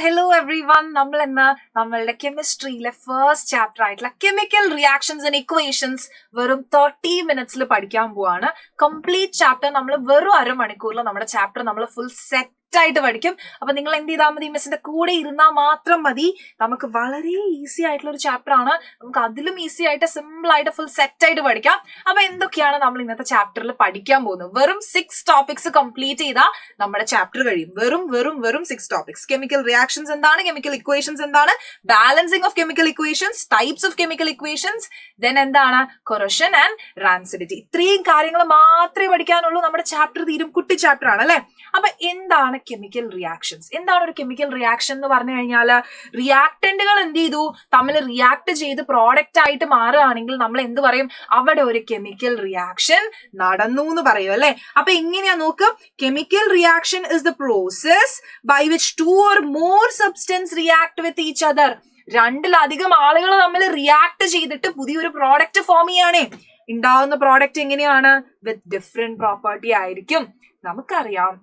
Hello every one. നമ്മളുടെ കെമിസ്ട്രിയിലെ first chapter ആയിട്ടുള്ള chemical reactions and equations വെറും 30 minutes പഠിക്കാൻ പോവാണ്. കംപ്ലീറ്റ് ചാപ്റ്റർ നമ്മൾ വെറും അരമണിക്കൂറിൽ നമ്മുടെ ചാപ്റ്റർ നമ്മൾ ഫുൾ സെറ്റ് ആയിട്ട് പഠിക്കും. അപ്പൊ നിങ്ങൾ എന്ത് ചെയ്താൽ മതി, മിസ്സിന്റെ കൂടെ ഇരുന്നാൽ മാത്രം മതി. നമുക്ക് വളരെ ഈസി ആയിട്ടുള്ള ഒരു ചാപ്റ്റർ ആണ്. നമുക്ക് അതിലും ഈസി ആയിട്ട് സിമ്പിൾ ആയിട്ട് ഫുൾ സെറ്റ് ആയിട്ട് പഠിക്കാം. അപ്പൊ എന്തൊക്കെയാണ് നമ്മൾ ഇന്നത്തെ ചാപ്റ്ററിൽ പഠിക്കാൻ പോകുന്നത്? വെറും 6 ടോപ്പിക്സ് കംപ്ലീറ്റ് ചെയ്താൽ നമ്മുടെ ചാപ്റ്റർ കഴിയും. വെറും 6 ടോപ്പിക്സ്. കെമിക്കൽ റിയാക്ഷൻസ് എന്താണ്, കെമിക്കൽ ഇക്വേഷൻസ് എന്താണ്, balancing of chemical equations, types of chemical equations, then എന്താണ് കൊറോഷൻ ആൻഡ് റാൻസിഡിറ്റി. ഇത്രയും കാര്യങ്ങൾ മാത്രമേ പഠിക്കാനുള്ളൂ. നമ്മുടെ ചാപ്റ്റർ തീരും. കുട്ടി ചാപ്റ്റർ ആണ് അല്ലെ. അപ്പൊ എന്താണ് കെമിക്കൽ റിയാക്ഷൻസ്? എന്താണ് ഒരു കെമിക്കൽ റിയാക്ഷൻ എന്ന് പറഞ്ഞു കഴിഞ്ഞാൽ, റിയാക്ടന്റുകൾ എന്ത് ചെയ്തു തമ്മിൽ റിയാക്ട് ചെയ്ത് പ്രോഡക്റ്റ് ആയിട്ട് മാറുകയാണെങ്കിൽ നമ്മൾ എന്ത് പറയും? അവിടെ ഒരു കെമിക്കൽ റിയാക്ഷൻ നടന്നു എന്ന് പറയും അല്ലെ. അപ്പൊ എങ്ങനെയാ നോക്ക്. Chemical reaction is the process by which 2 or more substance react with each other. രണ്ടിലധികം ആളുകൾ തമ്മിൽ റിയാക്ട് ചെയ്തിട്ട് പുതിയൊരു പ്രോഡക്റ്റ് ഫോം ചെയ്യാണ്. ഉണ്ടാവുന്ന പ്രോഡക്റ്റ് എങ്ങനെയാണ്? വിത്ത് ഡിഫറെന്റ് പ്രോപ്പർട്ടി ആയിരിക്കും. നമുക്കറിയാം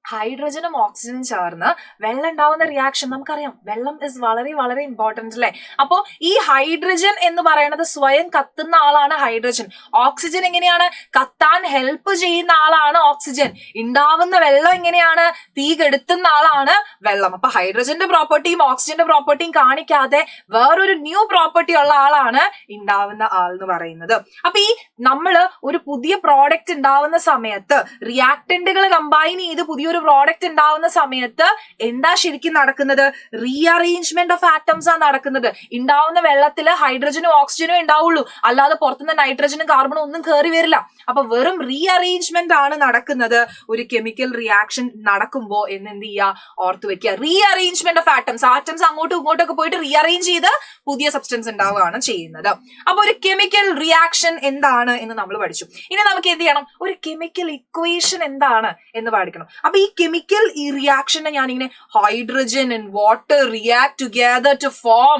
ഹൈഡ്രജനും ഓക്സിജനും ചേർന്ന് വെള്ളം ഉണ്ടാവുന്ന റിയാക്ഷൻ നമുക്കറിയാം. വെള്ളം ഇസ് വളരെ ഇമ്പോർട്ടന്റ് അല്ലെ. അപ്പോ ഈ ഹൈഡ്രജൻ എന്ന് പറയുന്നത് സ്വയം കത്തുന്ന ആളാണ് ഹൈഡ്രജൻ. ഓക്സിജൻ എങ്ങനെയാണ്? കത്താൻ ഹെൽപ്പ് ചെയ്യുന്ന ആളാണ് ഓക്സിജൻ. ഉണ്ടാവുന്ന വെള്ളം എങ്ങനെയാണ്? തീ കെടുത്തുന്ന ആളാണ് വെള്ളം. അപ്പൊ ഹൈഡ്രജന്റെ പ്രോപ്പർട്ടിയും ഓക്സിജന്റെ പ്രോപ്പർട്ടിയും കാണിക്കാതെ വേറൊരു ന്യൂ പ്രോപ്പർട്ടി ഉള്ള ആളാണ് ഉണ്ടാവുന്ന ആൾ എന്ന് പറയുന്നത്. അപ്പൊ ഈ നമ്മള് ഒരു പുതിയ പ്രോഡക്റ്റ് ഉണ്ടാവുന്ന സമയത്ത് റിയാക്ടന്റുകൾ കമ്പൈൻ ചെയ്ത് പുതിയൊരു പ്രോഡക്റ്റ് ഉണ്ടാവുന്ന സമയത്ത് എന്താ ശരിക്കും നടക്കുന്നത്? റീഅറേഞ്ച്മെന്റ് ഓഫ് ആറ്റംസ് ആണ് നടക്കുന്നത്. ഉണ്ടാവുന്ന വെള്ളത്തിൽ ഹൈഡ്രജനും ഓക്സിജനും ഉണ്ടാവുള്ളൂ, അല്ലാതെ പുറത്തുനിന്ന് നൈട്രജനും കാർബണും ഒന്നും കയറി വരില്ല. അപ്പൊ വെറും റീഅറേഞ്ച്മെന്റ് ആണ് നടക്കുന്നത് ഒരു കെമിക്കൽ റിയാക്ഷൻ നടക്കുമ്പോ എന്ന് എന്ത് ചെയ്യുക? ഓർത്ത് വെക്കുക. Rearrangement of atoms. ആറ്റംസ് അങ്ങോട്ടും ഇങ്ങോട്ടൊക്കെ പോയിട്ട് റീഅറേഞ്ച് ചെയ്ത് പുതിയ സബ്സ്റ്റൻസ് ഉണ്ടാവുകയാണ് ചെയ്യുന്നത്. അപ്പൊ ഒരു കെമിക്കൽ റിയാക്ഷൻ എന്താണ് എന്ന് നമ്മൾ പഠിച്ചു. ഇനി നമുക്ക് എന്ത് ചെയ്യണം? ഒരു കെമിക്കൽ ഇക്വേഷൻ എന്താണ് എന്ന് പഠിക്കണം. അപ്പൊ ഈ കെമിക്കൽ ഈ റിയാക്ഷനെ ഞാനിങ്ങനെ hydrogen and water react together to form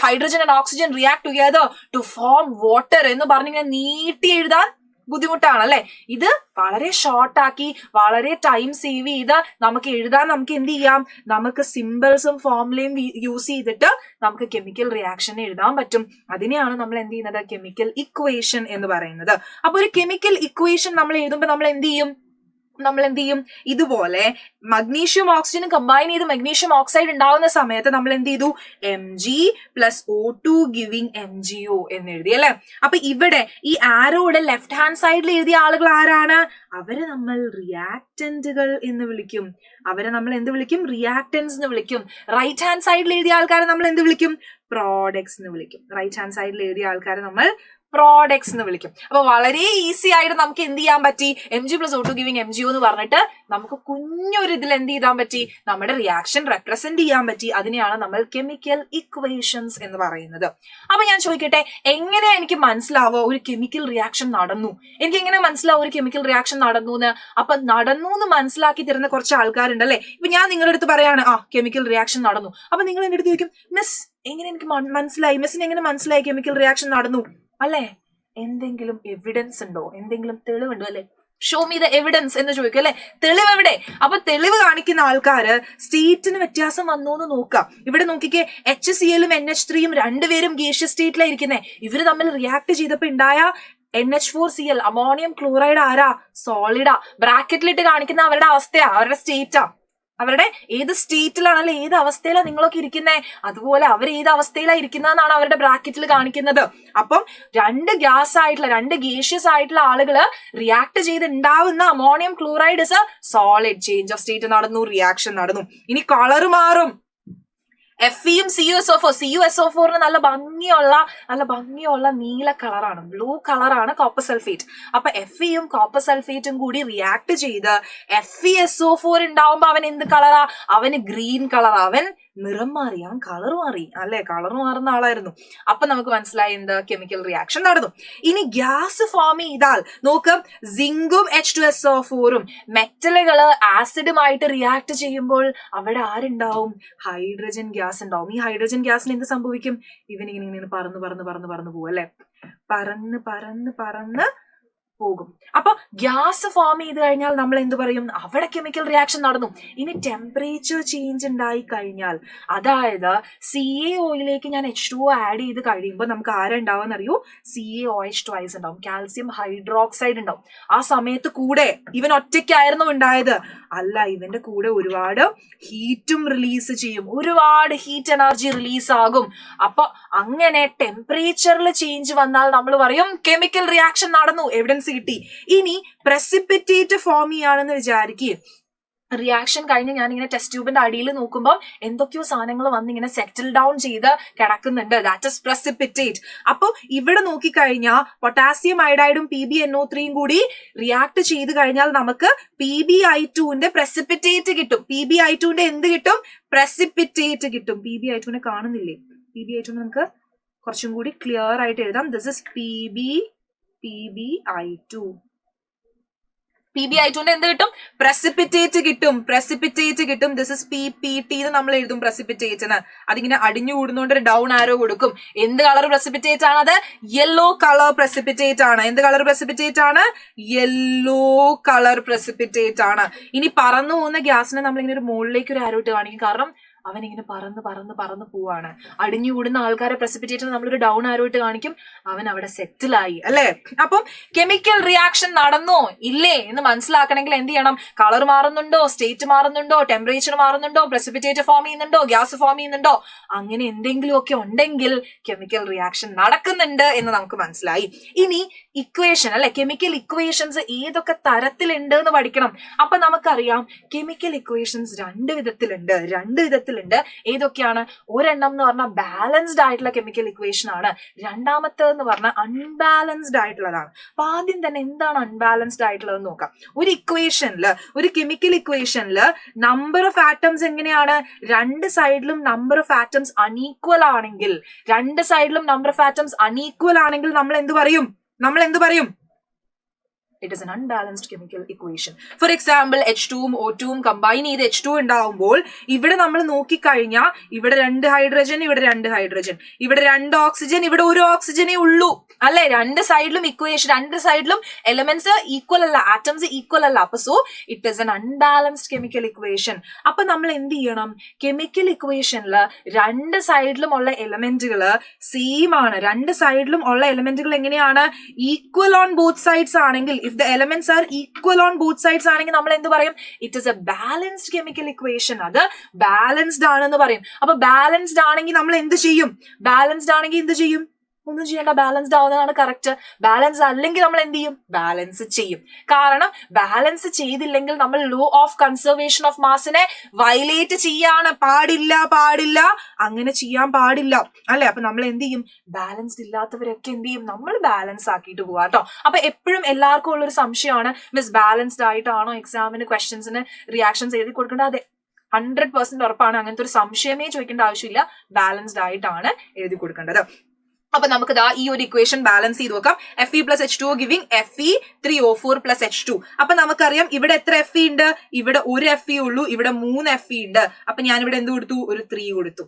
hydrogen and oxygen react together to form water എന്ന് പറഞ്ഞിങ്ങനെ നീട്ടി എഴുതാൻ ബുദ്ധിമുട്ടാണ് അല്ലെ. ഇത് വളരെ ഷോർട്ട് ആക്കി വളരെ ടൈം സേവ് ചെയ്ത് നമുക്ക് എഴുതാൻ നമുക്ക് എന്ത് ചെയ്യാം? നമുക്ക് സിമ്പിൾസും ഫോർമുലയും യൂസ് ചെയ്തിട്ട് നമുക്ക് കെമിക്കൽ റിയാക്ഷൻ എഴുതാൻ പറ്റും. അതിനെയാണ് നമ്മൾ എന്ത് ചെയ്യുന്നത്? കെമിക്കൽ ഇക്വേഷൻ എന്ന് പറയുന്നത്. അപ്പൊ ഒരു കെമിക്കൽ ഇക്വേഷൻ നമ്മൾ എഴുതുമ്പോൾ നമ്മൾ എന്ത് ചെയ്യും? ഇതുപോലെ മഗ്നീഷ്യം ഓക്സിജനും കമ്പൈൻ ചെയ്ത് മഗ്നീഷ്യം ഓക്സൈഡ് ഉണ്ടാവുന്ന സമയത്ത് നമ്മൾ എന്ത് ചെയ്തു? Mg+O2 ഗിവിംഗ് MgO എന്ന് എഴുതി അല്ലെ. അപ്പൊ ഇവിടെ ഈ ആരോയുടെ ലെഫ്റ്റ് ഹാൻഡ് സൈഡിൽ എഴുതിയ ആളുകൾ ആരാണ്? അവരെ നമ്മൾ റിയാക്ടന്റുകൾ എന്ന് വിളിക്കും. അവരെ നമ്മൾ എന്ത് വിളിക്കും? റിയാക്ടൻസ് എന്ന് വിളിക്കും. റൈറ്റ് ഹാൻഡ് സൈഡിൽ എഴുതിയ ആൾക്കാരെ നമ്മൾ എന്ത് വിളിക്കും? പ്രോഡക്ട്സ് എന്ന് വിളിക്കും. റൈറ്റ് ഹാൻഡ് സൈഡിൽ എഴുതിയ ആൾക്കാരെ നമ്മൾ പ്രോഡക്ട്സ് എന്ന് വിളിക്കും. അപ്പൊ വളരെ ഈസി ആയിട്ട് നമുക്ക് എന്ത് ചെയ്യാൻ പറ്റി? Mg+O2 ഗിവിംഗ് MgO എന്ന് പറഞ്ഞിട്ട് നമുക്ക് കുഞ്ഞൊരു ഇതിൽ എന്ത് ചെയ്താൻ പറ്റി? നമ്മുടെ റിയാക്ഷൻ റെപ്രസെന്റ് ചെയ്യാൻ പറ്റി. അതിനെയാണ് നമ്മൾ കെമിക്കൽ ഇക്വേഷൻസ് എന്ന് പറയുന്നത്. അപ്പൊ ഞാൻ ചോദിക്കട്ടെ, എങ്ങനെ എനിക്ക് മനസ്സിലാവോ ഒരു കെമിക്കൽ റിയാക്ഷൻ നടന്നു? എനിക്ക് എങ്ങനെ മനസ്സിലാവും ഒരു കെമിക്കൽ റിയാക്ഷൻ നടന്നു എന്ന്? അപ്പൊ നടന്നു എന്ന് മനസ്സിലാക്കി തരുന്ന കുറച്ച് ആൾക്കാരുണ്ട് അല്ലെ. ഇപ്പൊ ഞാൻ നിങ്ങളുടെ അടുത്ത് പറയാണ് കെമിക്കൽ റിയാക്ഷൻ നടന്നു. അപ്പൊ നിങ്ങൾ എന്റെ അടുത്ത് ചോദിക്കും, മിസ് എങ്ങനെ എനിക്ക് മനസ്സിലായി? മിസ്സിന് എങ്ങനെ മനസ്സിലായി കെമിക്കൽ റിയാക്ഷൻ നടന്നു അല്ലെ? എന്തെങ്കിലും എവിഡൻസ് ഉണ്ടോ? എന്തെങ്കിലും തെളിവുണ്ടോ അല്ലെ? ഷോ മീ ദ എവിഡൻസ് എന്ന് ചോദിക്കും അല്ലെ. തെളിവ് എവിടെ? അപ്പൊ തെളിവ് കാണിക്കുന്ന ആൾക്കാര് സ്റ്റേറ്റിന് വ്യത്യാസം വന്നു എന്ന് നോക്കാം. ഇവിടെ നോക്കിക്കേ, HClഉം NH3യും രണ്ടുപേരും ഗേഷ്യസ് സ്റ്റേറ്റിലായിരിക്കുന്നേ. ഇവര് തമ്മിൽ റിയാക്ട് ചെയ്തപ്പോ ഉണ്ടായ NH4Cl അമോണിയം ക്ലോറൈഡ് ആരാ? സോളിഡാ. ബ്രാക്കറ്റിലിട്ട് കാണിക്കുന്ന അവരുടെ അവസ്ഥയാ, അവരുടെ സ്റ്റേറ്റാ. അവരുടെ ഏത് സ്റ്റേറ്റിലാണ് അല്ലെ, ഏത് അവസ്ഥയിലാണ് നിങ്ങളൊക്കെ ഇരിക്കുന്നേ, അതുപോലെ അവർ ഏത് അവസ്ഥയിലാണ് ഇരിക്കുന്നതെന്നാണ് അവരുടെ ബ്രാക്കറ്റിൽ കാണിക്കുന്നത്. അപ്പം രണ്ട് ഗേഷ്യസ് ആയിട്ടുള്ള ആളുകള് റിയാക്ട് ചെയ്ത് ഉണ്ടാവുന്ന ammonium chloride is A solid. Change of state നടന്നു, റിയാക്ഷൻ നടന്നു. ഇനി കളർ മാറും. Feയും CuSO4 നല്ല ഭംഗിയുള്ള നീല കളറാണ്, ബ്ലൂ കളറാണ് കോപ്പർ സൾഫേറ്റ്. അപ്പൊ Feയും കോപ്പർ സൾഫേറ്റും കൂടി റിയാക്ട് ചെയ്ത് FeSO4 ഉണ്ടാവുമ്പോ അവൻ എന്ത് കളറാ? അവന് ഗ്രീൻ കളറാ. അവൻ നിറം മാറി, അവൻ കളർ മാറി അല്ലെ. കളർ മാറുന്ന ആളായിരുന്നു. അപ്പൊ നമുക്ക് മനസ്സിലായി എന്ത്? കെമിക്കൽ റിയാക്ഷൻ നടന്നു. ഇനി ഗ്യാസ് ഫോം ചെയ്താൽ നോക്ക്, സിങ്കും H2SO4ഉം മെറ്റലുകള് ആസിഡുമായിട്ട് റിയാക്ട് ചെയ്യുമ്പോൾ അവിടെ ആരുണ്ടാവും? ഹൈഡ്രജൻ ഗ്യാസ് ഉണ്ടാവും. ഈ ഹൈഡ്രജൻ ഗ്യാസിന് എന്ത് സംഭവിക്കും? ഇവനിങ്ങനെ പറന്ന് പോവും അല്ലെ. പറന്ന് പോകും. അപ്പൊ ഗ്യാസ് ഫോം ചെയ്ത് കഴിഞ്ഞാൽ നമ്മൾ എന്ത് പറയും? അവിടെ കെമിക്കൽ റിയാക്ഷൻ നടന്നു. ഇനി ടെമ്പറേച്ചർ ചേഞ്ച് ഉണ്ടായി കഴിഞ്ഞാൽ, അതായത് CaOയിലേക്ക് ഞാൻ H2O ആഡ് ചെയ്ത് കഴിയുമ്പോൾ നമുക്ക് ആരാ ഉണ്ടാവുക അറിയൂ? CaOH twice ഉണ്ടാവും, കാൽസ്യം ഹൈഡ്രോക്സൈഡ് ഉണ്ടാവും. ആ സമയത്ത് കൂടെ ഇവൻ ഒറ്റയ്ക്കായിരുന്നു ഉണ്ടായത്? അല്ല, ഇവന്റെ കൂടെ ഒരുപാട് ഹീറ്റും റിലീസ് ചെയ്യും, ഒരുപാട് ഹീറ്റ് എനർജി റിലീസ് ആകും. അപ്പൊ അങ്ങനെ ടെമ്പറേച്ചറിൽ ചേഞ്ച് വന്നാൽ നമ്മൾ പറയും കെമിക്കൽ റിയാക്ഷൻ നടന്നു, എവിഡൻസ് കിട്ടി. ഇനി പ്രസിപ്പിറ്റേറ്റ് ഫോം ചെയ്യാണെന്ന് വിചാരിക്കുക. റിയാക്ഷൻ കഴിഞ്ഞ് ഞാനിങ്ങനെ ടെസ്റ്റ് ട്യൂബിന്റെ അടിയിൽ നോക്കുമ്പോൾ എന്തൊക്കെയോ സാധനങ്ങൾ വന്ന് ഇങ്ങനെ സെറ്റിൽ ഡൗൺ ചെയ്ത് കിടക്കുന്നുണ്ട്. That is precipitate. അപ്പൊ ഇവിടെ നോക്കിക്കഴിഞ്ഞാൽ പൊട്ടാസ്യം അയഡൈഡും PbNO3യും കൂടി റിയാക്ട് ചെയ്ത് കഴിഞ്ഞാൽ നമുക്ക് PbI2ന്റെ പ്രസിപ്പിറ്റേറ്റ് കിട്ടും. PbI2ന്റെ എന്ത് കിട്ടും? പ്രസിപ്പിറ്റേറ്റ് കിട്ടും. PbI2നെ കാണുന്നില്ലേ? PbI2 നമുക്ക് കുറച്ചും കൂടി ക്ലിയർ ആയിട്ട് എഴുതാം. This is PbI2. PbI2ന്റെ എന്ത് കിട്ടും? പ്രസിപ്പിറ്റേറ്റ് കിട്ടും. പ്രസിപ്പിറ്റേറ്റ് കിട്ടും. ദിസ് ഇസ് PPT എന്ന് നമ്മൾ എഴുതും പ്രസിപ്പിറ്റേറ്റിന്. അതിങ്ങനെ അടിഞ്ഞു കൂടുന്നോണ്ട് ഒരു ഡൗൺ ആരോ കൊടുക്കും. എന്ത് കളർ പ്രസിപ്പിറ്റേറ്റ് ആണ് അത്? യെല്ലോ കളർ പ്രസിപ്പിറ്റേറ്റ് ആണ്. എന്ത് കളർ പ്രസിപ്പിറ്റേറ്റ് ആണ്? യെല്ലോ കളർ പ്രസിപ്പിറ്റേറ്റ് ആണ്. ഇനി പറന്നു പോകുന്ന ഗ്യാസിനെ നമ്മളിങ്ങനെ ഒരു മുകളിലേക്ക് ഒരു ആരോ ഇട്ട് കാണിക്കും. കാരണം അവൻ ഇങ്ങനെ പറന്ന് പോവാണ്. അടിഞ്ഞു കൂടുന്ന ആൾക്കാരെ പ്രസിപ്പിറ്റേറ്റ് നമ്മളൊരു ഡൗൺ ആരോ ഇട്ട് കാണിക്കും. അവൻ അവിടെ സെറ്റിലായി, അല്ലെ? അപ്പം കെമിക്കൽ റിയാക്ഷൻ നടന്നോ ഇല്ലേ എന്ന് മനസ്സിലാക്കണമെങ്കിൽ എന്ത് ചെയ്യണം? കളർ മാറുന്നുണ്ടോ, സ്റ്റേറ്റ് മാറുന്നുണ്ടോ, ടെമ്പറേച്ചർ മാറുന്നുണ്ടോ, പ്രസിപ്പിറ്റേറ്റ് ഫോം ചെയ്യുന്നുണ്ടോ, ഗ്യാസ് ഫോം ചെയ്യുന്നുണ്ടോ, അങ്ങനെ എന്തെങ്കിലും ഒക്കെ ഉണ്ടെങ്കിൽ കെമിക്കൽ റിയാക്ഷൻ നടക്കുന്നുണ്ട് എന്ന് നമുക്ക് മനസ്സിലായി. ഇനി ഇക്വേഷൻ, അല്ലെ, കെമിക്കൽ ഇക്വേഷൻസ് ഏതൊക്കെ തരത്തിലുണ്ട് എന്ന് പഠിക്കണം. അപ്പൊ നമുക്കറിയാം കെമിക്കൽ ഇക്വേഷൻസ് രണ്ട് വിധത്തിലുണ്ട്. ഏതൊക്കെയാണ്? ഒരെണ്ണം എന്ന് പറഞ്ഞാൽ ബാലൻസ്ഡ് ആയിട്ടുള്ള കെമിക്കൽ ഇക്വേഷൻ ആണ്. രണ്ടാമത്തേന്ന് പറഞ്ഞാൽ അൺബാലൻസ്ഡ് ആയിട്ടുള്ളതാണ്. അപ്പൊ ആദ്യം തന്നെ എന്താണ് അൺബാലൻസ്ഡ് ആയിട്ടുള്ളത് നോക്കാം. ഒരു ഇക്വേഷനില്, ഒരു കെമിക്കൽ ഇക്വേഷനില് നമ്പർ ഓഫ് ആറ്റംസ് എങ്ങനെയാണ്? രണ്ട് സൈഡിലും നമ്പർ ഓഫ് ആറ്റംസ് അൺഈക്വൽ ആണെങ്കിൽ, നമ്മൾ എന്ത് പറയും? It is an unbalanced chemical equation. For example, H2ഉം O2ഉം കമ്പൈൻ ചെയ്ത് H2 ഉണ്ടാവുമ്പോൾ ഇവിടെ നമ്മൾ നോക്കിക്കഴിഞ്ഞാൽ ഇവിടെ 2 ഹൈഡ്രജൻ, ഇവിടെ 2 ഹൈഡ്രജൻ, ഇവിടെ 2 ഓക്സിജൻ, ഇവിടെ 1 ഓക്സിജനേ ഉള്ളൂ, അല്ലെ? രണ്ട് സൈഡിലും ഇക്വേഷൻ, രണ്ട് സൈഡിലും എലമെന്റ്സ് ഈക്വൽ അല്ല, ആറ്റംസ് ഈക്വൽ അല്ല. അപ്പൊ so it is N unbalanced chemical equation. അപ്പൊ നമ്മൾ എന്ത് ചെയ്യണം? കെമിക്കൽ ഇക്വേഷനില് രണ്ട് സൈഡിലും ഉള്ള എലമെന്റുകള് സെയിം ആണ്. രണ്ട് സൈഡിലും ഉള്ള എലമെന്റുകൾ എങ്ങനെയാണ്? ഈക്വൽ ഓൺ ബോത്ത് സൈഡ്സ് ആണെങ്കിൽ, if the elements are equal on both sides ആണെങ്കിൽ നമ്മൾ എന്ത് പറയും? It is a balanced chemical equation. അത് ബാലൻസ്ഡ് ആണെന്ന് പറയും. അപ്പൊ ബാലൻസ്ഡ് ആണെങ്കിൽ നമ്മൾ എന്ത് ചെയ്യും? ഒന്നും ചെയ്യേണ്ട, ബാലൻസ്ഡ് ആവുന്നതാണ് കറക്റ്റ്. ബാലൻസ് അല്ലെങ്കിൽ നമ്മൾ എന്ത് ചെയ്യും? ബാലൻസ് ചെയ്യും. കാരണം ബാലൻസ് ചെയ്തില്ലെങ്കിൽ നമ്മൾ ലോ ഓഫ് കൺസർവേഷൻ ഓഫ് മാസിനെ വയലേറ്റ് ചെയ്യാണ്. പാടില്ല, അങ്ങനെ ചെയ്യാൻ പാടില്ല, അല്ലെ? അപ്പൊ നമ്മൾ എന്ത് ചെയ്യും? ബാലൻസ്ഡ് ഇല്ലാത്തവരൊക്കെ എന്ത് ചെയ്യും? നമ്മൾ ബാലൻസ് ആക്കിയിട്ട് പോവാ കേട്ടോ. അപ്പൊ എപ്പോഴും എല്ലാവർക്കും ഉള്ളൊരു സംശയമാണ്, മിസ് ബാലൻസ്ഡ് ആയിട്ടാണോ എക്സാമിന് ക്വസ്റ്റ്യൻസിന് റിയാക്ഷൻസ് എഴുതി കൊടുക്കേണ്ടത്? അതെ, 100% ഉറപ്പാണ്. അങ്ങനത്തെ ഒരു സംശയമേ ചോദിക്കേണ്ട ആവശ്യമില്ല. ബാലൻസ്ഡ് ആയിട്ടാണ് എഴുതി കൊടുക്കേണ്ടത്. അപ്പൊ നമുക്ക് ഈ ഒരു ഇക്വേഷൻ ബാലൻസ് ചെയ്ത് നോക്കാം. Fe plus H2O giving Fe3O4 plus H2. അപ്പൊ നമുക്കറിയാം ഇവിടെ എത്ര Fe ഉണ്ട്? ഇവിടെ ഒരു Fe ഉള്ളൂ, ഇവിടെ 3 Fe ഉണ്ട്. അപ്പൊ ഞാൻ ഇവിടെ എന്ത് കൊടുത്തു? ഒരു 3 കൊടുത്തു.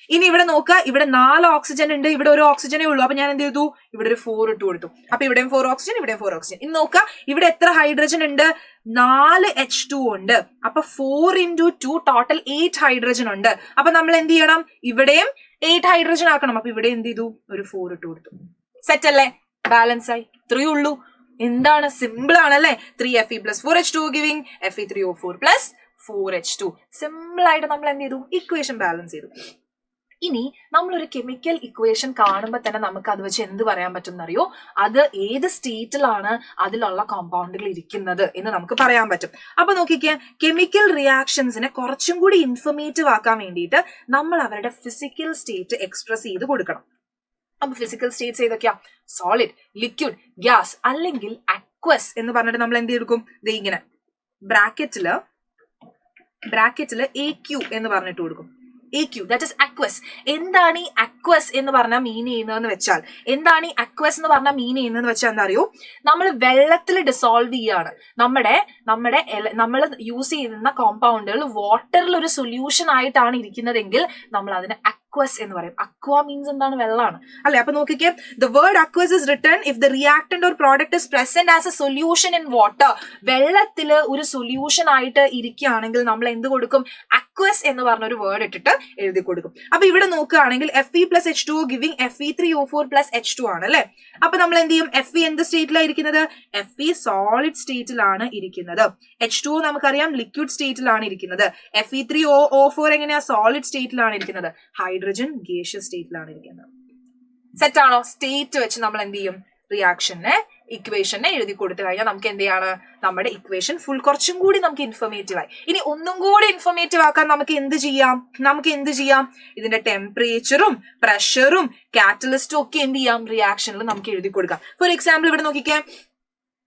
ഇനി ഇവിടെ നോക്കുക, ഇവിടെ 4 ഓക്സിജൻ ഉണ്ട്, ഇവിടെ ഒരു ഓക്സിജനെ ഉള്ളൂ. അപ്പൊ ഞാൻ എന്ത് ചെയ്തു? ഇവിടെ ഒരു 4 ഇട്ട് കൊടുത്തു. അപ്പൊ ഇവിടെയും 4 ഓക്സിജൻ, ഇവിടെയും 4 ഓക്സിജൻ. ഇനി നോക്കുക, ഇവിടെ എത്ര ഹൈഡ്രജൻ ഉണ്ട്? 4 H2 ഉണ്ട്. അപ്പൊ 4 into 2 ടോട്ടൽ 8 ഹൈഡ്രജൻ ഉണ്ട്. അപ്പൊ നമ്മൾ എന്ത് ചെയ്യണം? ഇവിടെയും 8 ഹൈഡ്രജൻ ആക്കണം. അപ്പൊ ഇവിടെ എന്ത് ചെയ്തു? ഒരു 4 ഇട്ട് കൊടുത്തു. സെറ്റ് അല്ലേ? ബാലൻസ് ആയി. 3 ഉള്ളൂ. എന്താണ്? സിമ്പിൾ ആണല്ലേ? 3Fe plus 4H2 giving Fe3O4 plus 4H2. Simple ആയിട്ട് നമ്മൾ എന്ത് ചെയ്തു? ഇക്വേഷൻ ബാലൻസ് ചെയ്തു. ഇനി നമ്മളൊരു കെമിക്കൽ ഇക്വേഷൻ കാണുമ്പോൾ തന്നെ നമുക്ക് അത് വെച്ച് എന്ത് പറയാൻ പറ്റും എന്നറിയോ? അത് ഏത് സ്റ്റേറ്റിലാണ് അതിലുള്ള കോമ്പൗണ്ടുകൾ ഇരിക്കുന്നത് എന്ന് നമുക്ക് പറയാൻ പറ്റും. അപ്പൊ നോക്കിക്കേ, കെമിക്കൽ റിയാക്ഷൻസിനെ കുറച്ചും കൂടി ഇൻഫർമേറ്റീവ് ആക്കാൻ വേണ്ടിയിട്ട് നമ്മൾ അവരുടെ ഫിസിക്കൽ സ്റ്റേറ്റ് എക്സ്പ്രസ് ചെയ്ത് കൊടുക്കണം. അപ്പൊ ഫിസിക്കൽ സ്റ്റേറ്റ്സ് ഏതൊക്കെയാ? സോളിഡ്, ലിക്വിഡ്, ഗ്യാസ് അല്ലെങ്കിൽ അക്വസ് എന്ന് പറഞ്ഞിട്ട് നമ്മൾ എന്ത് കൊടുക്കും? ഇങ്ങനെ ബ്രാക്കറ്റില് AQ എന്ന് പറഞ്ഞിട്ട് കൊടുക്കും. AQ, that is aqueous. എന്താണ് ഈ aqueous എന്ന് പറഞ്ഞാൽ മീൻ ചെയ്യുന്നതെന്ന് വെച്ചാൽ, എന്താ അറിയോ? നമ്മൾ വെള്ളത്തിൽ ഡിസോൾവ് ചെയ്യാണ്. നമ്മൾ യൂസ് ചെയ്യുന്ന കോമ്പൗണ്ടുകൾ വാട്ടറിൽ ഒരു സൊല്യൂഷൻ ആയിട്ടാണ് ഇരിക്കുന്നതെങ്കിൽ നമ്മൾ അതിനെ aqueous എന്ന് പറയും. aqua means എന്താണ്? വെള്ളമാണ് അല്ലെ. അപ്പൊ നോക്കിക്കേ, the word aqueous is written if the reactant or product is present as a solution in water. വെള്ളത്തില് ഒരു സൊല്യൂഷൻ ആയിട്ട് ഇരിക്കുകയാണെങ്കിൽ നമ്മൾ എന്ത് കൊടുക്കും? aqueous എന്ന് പറഞ്ഞ ഒരു വേർഡ് ഇട്ടിട്ട് എഴുതി കൊടുക്കും. അപ്പൊ ഇവിടെ നോക്കുകയാണെങ്കിൽ Fe plus H2O giving Fe3O4 plus H2 ആണ് അല്ലെ. അപ്പൊ നമ്മൾ എന്ത് ചെയ്യും? Fe എന്ത് സ്റ്റേറ്റിലായിരിക്കുന്നത്? Fe സോളിഡ് സ്റ്റേറ്റിലാണ് ഇരിക്കുന്നത്. H2O നമുക്കറിയാം ലിക്വിഡ് സ്റ്റേറ്റിലാണ് ഇരിക്കുന്നത്. Fe3O4 എങ്ങനെയാ? സോളിഡ് സ്റ്റേറ്റിലാണ് ഇരിക്കുന്നത്. ഹൈഡ്രജൻ ഗേഷ്യസ് സ്റ്റേറ്റിലാണ് ഇരിക്കുന്നത്. സെറ്റ് ആണോ? സ്റ്റേറ്റ് വെച്ച് നമ്മൾ എന്ത് ചെയ്യും? റിയാക്ഷനെ ഇക്വേഷനെ എഴുതി കൊടുത്തു കഴിഞ്ഞാൽ നമുക്ക് എന്ത് ചെയ്യാണ്? നമ്മുടെ ഇക്വേഷൻ ഫുൾ കുറച്ചും കൂടി നമുക്ക് ഇൻഫോർമേറ്റീവ് ആയി. ഇനി ഒന്നും കൂടി ഇൻഫോർമേറ്റീവ് ആക്കാൻ നമുക്ക് എന്ത് ചെയ്യാം? ഇതിന്റെ ടെമ്പറേച്ചറും പ്രഷറും കാറ്റലിസ്റ്റും ഒക്കെ എന്ത് ചെയ്യാം? റിയാക്ഷനിൽ നമുക്ക് എഴുതി കൊടുക്കാം. ഫോർ എക്സാമ്പിൾ ഇവിടെ നോക്കിക്കേ,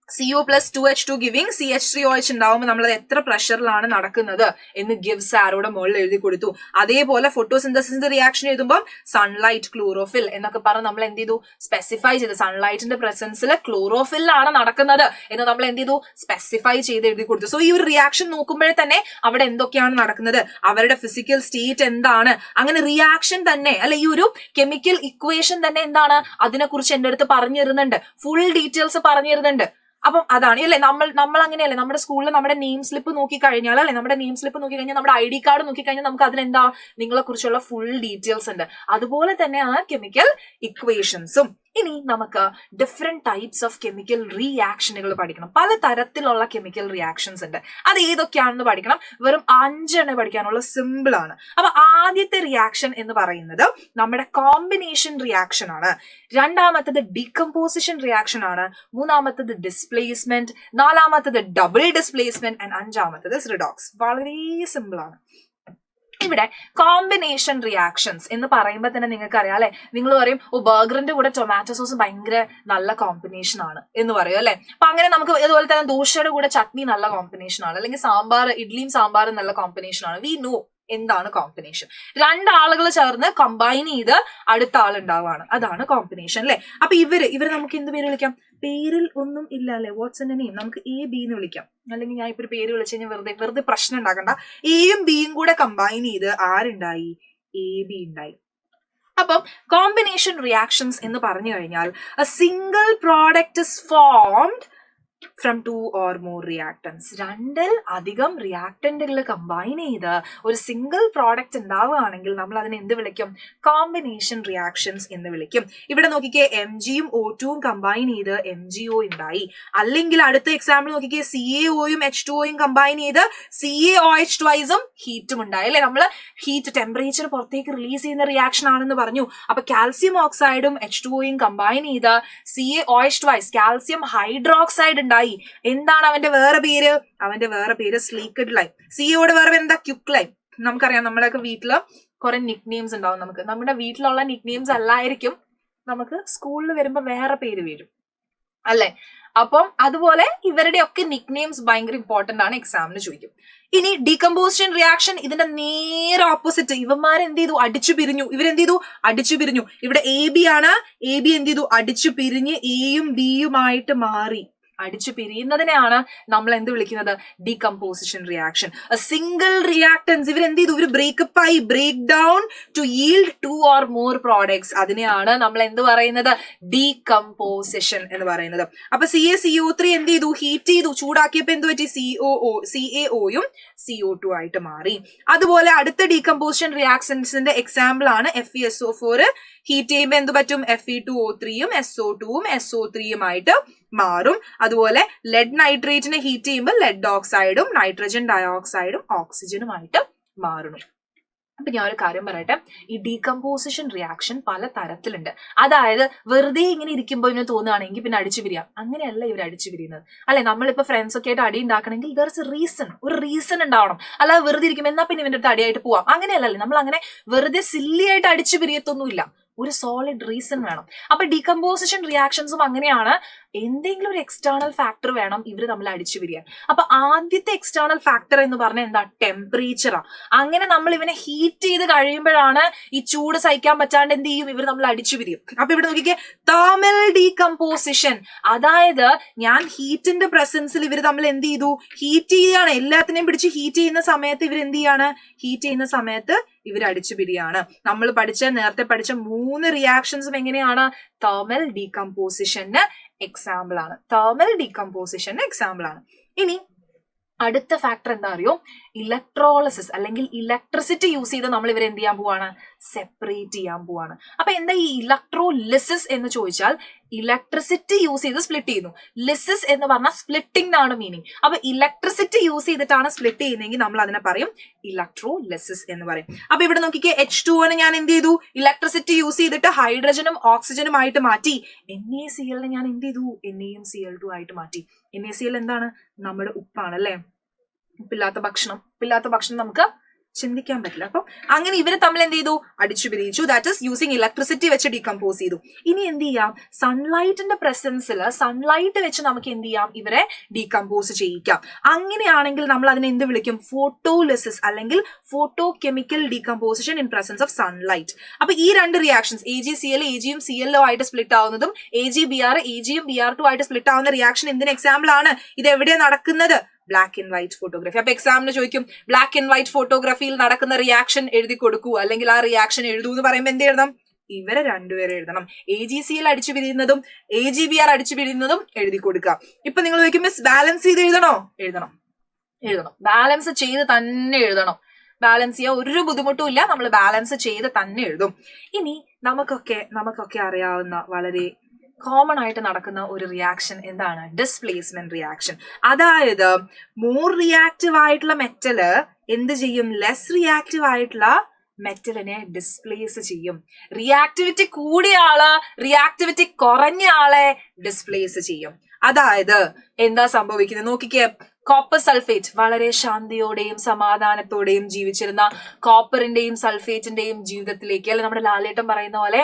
CO plus 2H2 giving CH3OH ഉണ്ടാവുമ്പോൾ നമ്മളത് എത്ര പ്രഷറിലാണ് നടക്കുന്നത് എന്ന് ഗിവ്സ് ആരോടെ മുകളിൽ എഴുതി കൊടുത്തു. അതേപോലെ ഫോട്ടോസിന്തസിന്റെ റിയാക്ഷൻ എഴുതുമ്പോൾ സൺലൈറ്റ്, ക്ലോറോഫിൽ എന്നൊക്കെ പറഞ്ഞ് നമ്മൾ എന്ത് ചെയ്തു? സ്പെസിഫൈ ചെയ്ത് സൺലൈറ്റിന്റെ പ്രസൻസിൽ ക്ലോറോഫിൽ ആണ് നടക്കുന്നത് എന്ന് നമ്മൾ എന്ത് ചെയ്തു? സ്പെസിഫൈ ചെയ്ത് എഴുതി കൊടുത്തു. സോ ഈ ഒരു റിയാക്ഷൻ നോക്കുമ്പോഴേ തന്നെ അവിടെ എന്തൊക്കെയാണ് നടക്കുന്നത്, അവരുടെ ഫിസിക്കൽ സ്റ്റേറ്റ് എന്താണ്, അങ്ങനെ റിയാക്ഷൻ തന്നെ അല്ലെ ഈ ഒരു കെമിക്കൽ ഇക്വേഷൻ തന്നെ എന്താണ് അതിനെക്കുറിച്ച് എന്റെ അടുത്ത് പറഞ്ഞു തരുന്നുണ്ട്. ഫുൾ ഡീറ്റെയിൽസ് പറഞ്ഞു തരുന്നുണ്ട്. അപ്പം അതാണ് അല്ലെ നമ്മൾ അങ്ങനെയല്ലേ നമ്മുടെ സ്കൂളിൽ നമ്മുടെ നെയിം സ്ലിപ്പ് നോക്കിക്കഴിഞ്ഞാൽ നമ്മുടെ ID കാർഡ് നോക്കിക്കഴിഞ്ഞാൽ നമുക്ക് അതിനെന്താ നിങ്ങളെ കുറിച്ചുള്ള ഫുൾ ഡീറ്റെയിൽസ് ഉണ്ട്. അതുപോലെ തന്നെയാണ് കെമിക്കൽ ഇക്വേഷൻസും. ഇനി നമുക്ക് ഡിഫറെന്റ് ടൈപ്സ് ഓഫ് കെമിക്കൽ റിയാക്ഷനുകൾ പഠിക്കണം. പല തരത്തിലുള്ള കെമിക്കൽ റിയാക്ഷൻസ് ഉണ്ട്. അത് ഏതൊക്കെയാണെന്ന് പഠിക്കണം. വെറും 5 എണ്ണം പഠിക്കാനുള്ള സിമ്പിൾ ആണ്. അപ്പൊ ആദ്യത്തെ റിയാക്ഷൻ എന്ന് പറയുന്നത് നമ്മുടെ കോമ്പിനേഷൻ റിയാക്ഷൻ ആണ്. രണ്ടാമത്തത് ഡീകമ്പോസിഷൻ റിയാക്ഷൻ ആണ്. മൂന്നാമത്തത് ഡിസ്പ്ലേസ്മെന്റ്, നാലാമത്തത് ഡബിൾ ഡിസ്പ്ലേസ്മെന്റ് ആൻഡ് അഞ്ചാമത്തത് റിഡോക്സ്. വളരെ സിമ്പിൾ ആണ്. ഇവിടെ കോമ്പിനേഷൻ റിയാക്ഷൻസ് എന്ന് പറയുമ്പോൾ തന്നെ നിങ്ങൾക്ക് അറിയാം അല്ലെ. നിങ്ങൾ പറയും ബർഗറിന്റെ കൂടെ ടൊമാറ്റോ സോസ് ഭയങ്കര നല്ല കോമ്പിനേഷൻ ആണ് എന്ന് പറയും അല്ലെ. അപ്പൊ അങ്ങനെ നമുക്ക് ഇതുപോലെ തന്നെ ദോശയുടെ കൂടെ ചട്നി നല്ല കോമ്പിനേഷൻ ആണ്, അല്ലെങ്കിൽ ഇഡ്ലിയും സാമ്പാറും നല്ല കോമ്പിനേഷൻ ആണ്. വി നോ എന്താണ് കോമ്പിനേഷൻ. രണ്ടാളുകൾ ചേർന്ന് കമ്പൈൻ ചെയ്ത് അടുത്ത ആൾ ഉണ്ടാവുകയാണ്, അതാണ് കോമ്പിനേഷൻ അല്ലെ. അപ്പൊ ഇവര് നമുക്ക് എന്ത് പേര് വിളിക്കാം? പേരിൽ ഒന്നും ഇല്ല അല്ലെ. What's in name? നമുക്ക് A-B എന്ന് വിളിക്കാം. അല്ലെങ്കിൽ ഞാൻ ഇപ്പൊ ഒരു പേര് വിളിച്ചു കഴിഞ്ഞാൽ വെറുതെ പ്രശ്നം ഉണ്ടാക്കണ്ട. Aയും Bയും കൂടെ കമ്പൈൻ ചെയ്ത് ആരുണ്ടായി? AB ഉണ്ടായി. അപ്പം കോമ്പിനേഷൻ റിയാക്ഷൻസ് എന്ന് പറഞ്ഞു കഴിഞ്ഞാൽ a single product is formed from 2 or more reactants. രണ്ടിൽ അധികം റിയാക്ടന്റുകൾ കമ്പൈൻ ചെയ്ത് ഒരു സിംഗിൾ പ്രോഡക്റ്റ് ഉണ്ടാവുകയാണെങ്കിൽ നമ്മൾ അതിനെ എന്ത് വിളിക്കും? കോമ്പിനേഷൻ റിയാക്ഷൻസ് എന്ന് വിളിക്കും. ഇവിടെ നോക്കിക്കേ, Mgയും O2വും കമ്പൈൻ ചെയ്ത് MgO ഉണ്ടായി. അല്ലെങ്കിൽ അടുത്ത എക്സാമ്പിൾ നോക്കിക്കേ, CaOയും H2Oയും കമ്പൈൻ ചെയ്ത് CaOH ട്വൈസും ഹീറ്റും ഉണ്ടായി അല്ലെ. നമ്മൾ ഹീറ്റ് ടെമ്പറേച്ചർ പുറത്തേക്ക് റിലീസ് ചെയ്യുന്ന റിയാക്ഷൻ ആണെന്ന് പറഞ്ഞു. അപ്പൊ കാൽസ്യം ഓക്സൈഡും H2Oയും കമ്പൈൻ ചെയ്ത് CaOH ട്വൈസ് കാൽസ്യം ഹൈഡ്രോക്സൈഡ് ഉണ്ടായി. എന്താണ് അവന്റെ വേറെ പേര്? സ്ലീക്കഡ് ലൈം. സിയോയുടെ വേറെ എന്താ? Quick lime. നമുക്കറിയാം നമ്മുടെയൊക്കെ വീട്ടില് കുറെ നിക് നെയിംസ് ഉണ്ടാവും. നമ്മുടെ വീട്ടിലുള്ള നിക് നെയിംസ് അല്ലായിരിക്കും നമുക്ക് സ്കൂളിൽ വരുമ്പോ വേറെ പേര് വരും അല്ലെ. അപ്പം അതുപോലെ ഇവരുടെ ഒക്കെ നിക് നെയിംസ് ഭയങ്കര ഇമ്പോർട്ടന്റ് ആണ്, എക്സാമിന് ചോദിക്കും. ഇനി ഡീകമ്പോസിഷൻ റിയാക്ഷൻ ഇതിന്റെ നേരെ ഓപ്പോസിറ്റ്. ഇവന്മാരെന്ത് ചെയ്തു? ഇവരെന്ത് ചെയ്തു? അടിച്ചു പിരിഞ്ഞു. ഇവിടെ AB ആണ്. AB എന്ത് ചെയ്തു? അടിച്ചു പിരിഞ്ഞ് Aയും Bയുമായിട്ട് മാറി. അടിച്ചു പിരിയുന്നതിനെയാണ് നമ്മൾ എന്ത് വിളിക്കുന്നത്? Decomposition reaction. സിംഗിൾ റിയാക്ടൻസ് ഇവരെന്ത് ചെയ്തു? ഇവർ ബ്രേക്കപ്പ് ആയി, break down to yield 2 or more products. അതിനെയാണ് നമ്മൾ എന്ത് പറയുന്നത്? ഡീകമ്പോസിഷൻ എന്ന് പറയുന്നത്. അപ്പൊ CaCO3 എന്ത് ചെയ്തു? ഹീറ്റ് ചെയ്തു, ചൂടാക്കിയപ്പോ എന്ത് പറ്റി? CaOയും CO2 ആയിട്ട് മാറി. അതുപോലെ അടുത്ത ഡീകമ്പോസിഷൻ റിയാക്ഷൻസിന്റെ എക്സാമ്പിൾ ആണ് FeSO4. ഹീറ്റ് ചെയ്യുമ്പോൾ എന്ത് പറ്റും? Fe2O3യും SO2വും SO3യുമായിട്ട് മാറും. അതുപോലെ ലെഡ് നൈട്രേറ്റിനെ ഹീറ്റ് ചെയ്യുമ്പോൾ ലെഡ് ഓക്സൈഡും നൈട്രജൻ ഡയോക്സൈഡും ഓക്സിജനുമായിട്ട് മാറുന്നു. അപ്പൊ ഞാൻ ഒരു കാര്യം പറയട്ടെ, ഈ ഡീകമ്പോസിഷൻ റിയാക്ഷൻ പല തരത്തിലുണ്ട്. അതായത് വെറുതെ ഇങ്ങനെ ഇരിക്കുമ്പോൾ ഇങ്ങനെ തോന്നുകയാണെങ്കിൽ പിന്നെ അടിച്ചു പിരിയാം. അങ്ങനെയല്ല ഇവർ അടിച്ചു പിരിയുന്നത് അല്ലെ. നമ്മളിപ്പോ ഫ്രണ്ട്സ് ഒക്കെ ആയിട്ട് അടി ഉണ്ടാക്കണമെങ്കിൽ ദർ ഇസ് ഒരു റീസൺ ഉണ്ടാവണം. അല്ലാതെ വെറുതെ ഇരിക്കുമ്പോൾ എന്നാ പിന്നെ ഇവന്റെ അടുത്ത് അടിയായിട്ട് പോവാം, അങ്ങനെയല്ലല്ലേ. നമ്മൾ അങ്ങനെ വെറുതെ സില്ലി ആയിട്ട് അടിച്ചു പിരിയത്തൊന്നുമില്ല. ഒരു സോളിഡ് റീസൺ വേണം. അപ്പൊ ഡീകമ്പോസിഷൻ റിയാക്ഷൻസും അങ്ങനെയാണ്. എന്തെങ്കിലും ഒരു എക്സ്റ്റേണൽ ഫാക്ടർ വേണം ഇവർ തമ്മിൽ അടിച്ചു പിരിയാൻ. അപ്പൊ ആദ്യത്തെ എക്സ്റ്റേണൽ ഫാക്ടർ എന്ന് പറഞ്ഞാൽ എന്താ? ടെമ്പറേച്ചറാ. അങ്ങനെ നമ്മൾ ഇവനെ ഹീറ്റ് ചെയ്ത് കഴിയുമ്പോഴാണ് ഈ ചൂട് സഹിക്കാൻ പറ്റാണ്ട് എന്ത് ചെയ്യും? ഇവർ നമ്മൾ അടിച്ചു പിരിയും. അപ്പൊ ഇവിടെ നോക്കിക്കേ, തെർമൽ ഡീകമ്പോസിഷൻ. അതായത് ഞാൻ ഹീറ്റിന്റെ പ്രസൻസിൽ ഇവർ തമ്മിൽ എന്ത് ചെയ്തു? ഹീറ്റ് ചെയ്യാണ്. എല്ലാത്തിനെയും പിടിച്ച് ഹീറ്റ് ചെയ്യുന്ന സമയത്ത് ഇവർ എന്ത് ചെയ്യാണ്? ഹീറ്റ് ചെയ്യുന്ന സമയത്ത് ഇവർ അടിച്ചു പിരിയാണ്. നമ്മൾ നേരത്തെ പഠിച്ച 3 റിയാക്ഷൻസും എങ്ങനെയാണ്? തെർമൽ ഡീകമ്പോസിഷന് എക്സാമ്പിൾ ആണ്. തെർമൽ ഡീകമ്പോസിഷന് എക്സാമ്പിൾ ആണ്. ഇനി അടുത്ത ഫാക്ടർ എന്താ അറിയോ? ഇലക്ട്രോളിസിസ് അല്ലെങ്കിൽ ഇലക്ട്രിസിറ്റി യൂസ് ചെയ്ത് നമ്മൾ ഇവരെ എന്ത് ചെയ്യാൻ പോവാണ്? സെപ്പറേറ്റ് ചെയ്യാൻ പോവാണ്. അപ്പൊ എന്താ ഈ ഇലക്ട്രോലിസിസ് എന്ന് ചോദിച്ചാൽ ഇലക്ട്രിസിറ്റി യൂസ് ചെയ്ത് സ്പ്ലിറ്റ് ചെയ്യുന്നു. ലിസിസ് എന്ന് പറഞ്ഞാൽ സ്പ്ലിറ്റിംഗ് എന്നാണ് മീനിങ്. അപ്പൊ ഇലക്ട്രിസിറ്റി യൂസ് ചെയ്തിട്ടാണ് സ്പ്ലിറ്റ് ചെയ്യുന്നതെങ്കിൽ നമ്മൾ അതിനെ പറയും ഇലക്ട്രോലിസിസ് എന്ന് പറയും. അപ്പൊ ഇവിടെ നോക്കിക്കേ, H2O ഞാൻ എന്ത് ചെയ്തു? ഇലക്ട്രിസിറ്റി യൂസ് ചെയ്തിട്ട് ഹൈഡ്രജനും ഓക്സിജനും ആയിട്ട് മാറ്റി. NaCl ഞാൻ എന്ത് ചെയ്തു? NaCl2 ആയിട്ട് മാറ്റി. NaCl എന്താണ്? നമ്മുടെ ഉപ്പാണ് അല്ലെ. ഉപ്പില്ലാത്ത ഭക്ഷണം നമുക്ക് ചിന്തിക്കാൻ പറ്റില്ല. അപ്പൊ അങ്ങനെ ഇവരെ തമ്മിൽ എന്ത് ചെയ്തു? അടിച്ചു പിരിച്ചു. ദാറ്റ് ഇസ് യൂസിങ് ഇലക്ട്രിസിറ്റി വെച്ച് ഡീകമ്പോസ് ചെയ്തു. ഇനി എന്ത് ചെയ്യാം? സൺലൈറ്റിന്റെ പ്രസൻസിൽ സൺലൈറ്റ് വെച്ച് നമുക്ക് എന്ത് ചെയ്യാം? ഇവരെ ഡീകമ്പോസ് ചെയ്യിക്കാം. അങ്ങനെയാണെങ്കിൽ നമ്മൾ അതിനെ എന്ത് വിളിക്കും? ഫോട്ടോലിസിസ് അല്ലെങ്കിൽ photo chemical decomposition in presence of sunlight. അപ്പൊ ഈ 2 റിയാക്ഷൻസ് AgCl Agയും Cl ആയിട്ട് സ്പ്ലിറ്റ് ആവുന്നതും AgBr Agയും Br2 ആയിട്ട് സ്പ്ലിറ്റ് ആവുന്ന റിയാക്ഷൻ എന്തിന് എക്സാമ്പിൾ ആണ്? ഇത് എവിടെയാണ് നടക്കുന്നത്? Black and white photography. അപ്പൊ എക്സാമിന് ചോദിക്കും, ബ്ലാക്ക് ആൻഡ് വൈറ്റ് ഫോട്ടോഗ്രാഫിയിൽ നടക്കുന്ന റിയാക്ഷൻ എഴുതി കൊടുക്കൂ, അല്ലെങ്കിൽ ആ റിയാക്ഷൻ എഴുതൂ എന്ന് പറയുമ്പോൾ എന്ത് എഴുതണം? ഇവരെ 2 പേരെ എഴുതണം. AgCl അടിച്ചു പിരിയുന്നതും AgBr അടിച്ചു പിരിയുന്നതും എഴുതി കൊടുക്കുക. ഇപ്പൊ നിങ്ങൾ ചോദിക്കും, മിസ് ബാലൻസ് ചെയ്ത് എഴുതണോ? എഴുതണം. ബാലൻസ് ചെയ്ത് തന്നെ എഴുതണം. ബാലൻസ് ചെയ്യാൻ ഒരു ബുദ്ധിമുട്ടും ഇല്ല. നമ്മൾ ബാലൻസ് ചെയ്ത് തന്നെ എഴുതും. ഇനി നമുക്കൊക്കെ അറിയാവുന്ന വളരെ കോമൺ ആയിട്ട് നടക്കുന്ന ഒരു റിയാക്ഷൻ എന്താണ്? Displacement reaction. അതായത് മോർ റിയാക്റ്റീവ് ആയിട്ടുള്ള മെറ്റല് എന്ത് ചെയ്യും? ലെസ് റിയാക്റ്റീവ് ആയിട്ടുള്ള മെറ്റലിനെ ഡിസ്പ്ലേസ് ചെയ്യും. റിയാക്ടിവിറ്റി കൂടിയ ആള് റിയാക്ടിവിറ്റി കുറഞ്ഞ ആളെ ഡിസ്പ്ലേസ് ചെയ്യും. അതായത് എന്താ സംഭവിക്കുന്നത് നോക്കിക്കേ. കോപ്പർ സൾഫേറ്റ് വളരെ ശാന്തിയോടെയും സമാധാനത്തോടെയും ജീവിച്ചിരുന്ന കോപ്പറിന്റെയും സൾഫേറ്റിന്റെയും ജീവിതത്തിലേക്ക്, അല്ലെ നമ്മുടെ ലാലേട്ടൻ പറയുന്ന പോലെ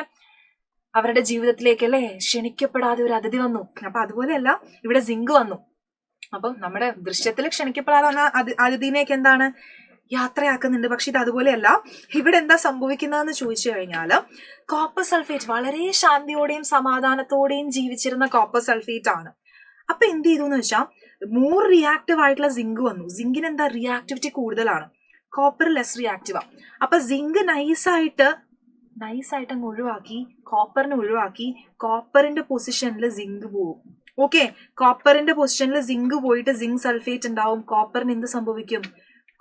അവരുടെ ജീവിതത്തിലേക്ക് അല്ലെ ക്ഷണിക്കപ്പെടാതെ ഒരു അതിഥി വന്നു. അപ്പൊ അതുപോലെയല്ല ഇവിടെ സിങ്ക് വന്നു. അപ്പൊ നമ്മുടെ ദൃശ്യത്തിൽ ക്ഷണിക്കപ്പെടാതെ വന്ന അതിഥിനെയൊക്കെ എന്താണ്? യാത്രയാക്കുന്നുണ്ട്. പക്ഷെ ഇത് അതുപോലെയല്ല. ഇവിടെ എന്താ സംഭവിക്കുന്നതെന്ന് ചോദിച്ചു കഴിഞ്ഞാല് കോപ്പർ സൾഫേറ്റ് വളരെ ശാന്തിയോടെയും സമാധാനത്തോടെയും ജീവിച്ചിരുന്ന കോപ്പർ സൾഫേറ്റ് ആണ്. അപ്പൊ എന്ത് ചെയ്തു എന്ന് വെച്ചാൽ മോർ റിയാക്റ്റീവ് ആയിട്ടുള്ള സിങ്ക് വന്നു. സിങ്കിന് എന്താ? റിയാക്ടിവിറ്റി കൂടുതലാണ്. കോപ്പർ ലെസ് റിയാക്റ്റീവാ. അപ്പൊ സിങ്ക് നൈസായിട്ട് അങ്ങ് ഒഴിവാക്കി, കോപ്പറിനെ ഒഴിവാക്കി, കോപ്പറിന്റെ പൊസിഷനിൽ സിങ്ക് പോവും. ഓക്കെ, കോപ്പറിന്റെ പൊസിഷനിൽ സിങ്ക് പോയിട്ട് സിങ്ക് സൾഫേറ്റ് ഉണ്ടാവും. കോപ്പറിന് എന്ത് സംഭവിക്കും?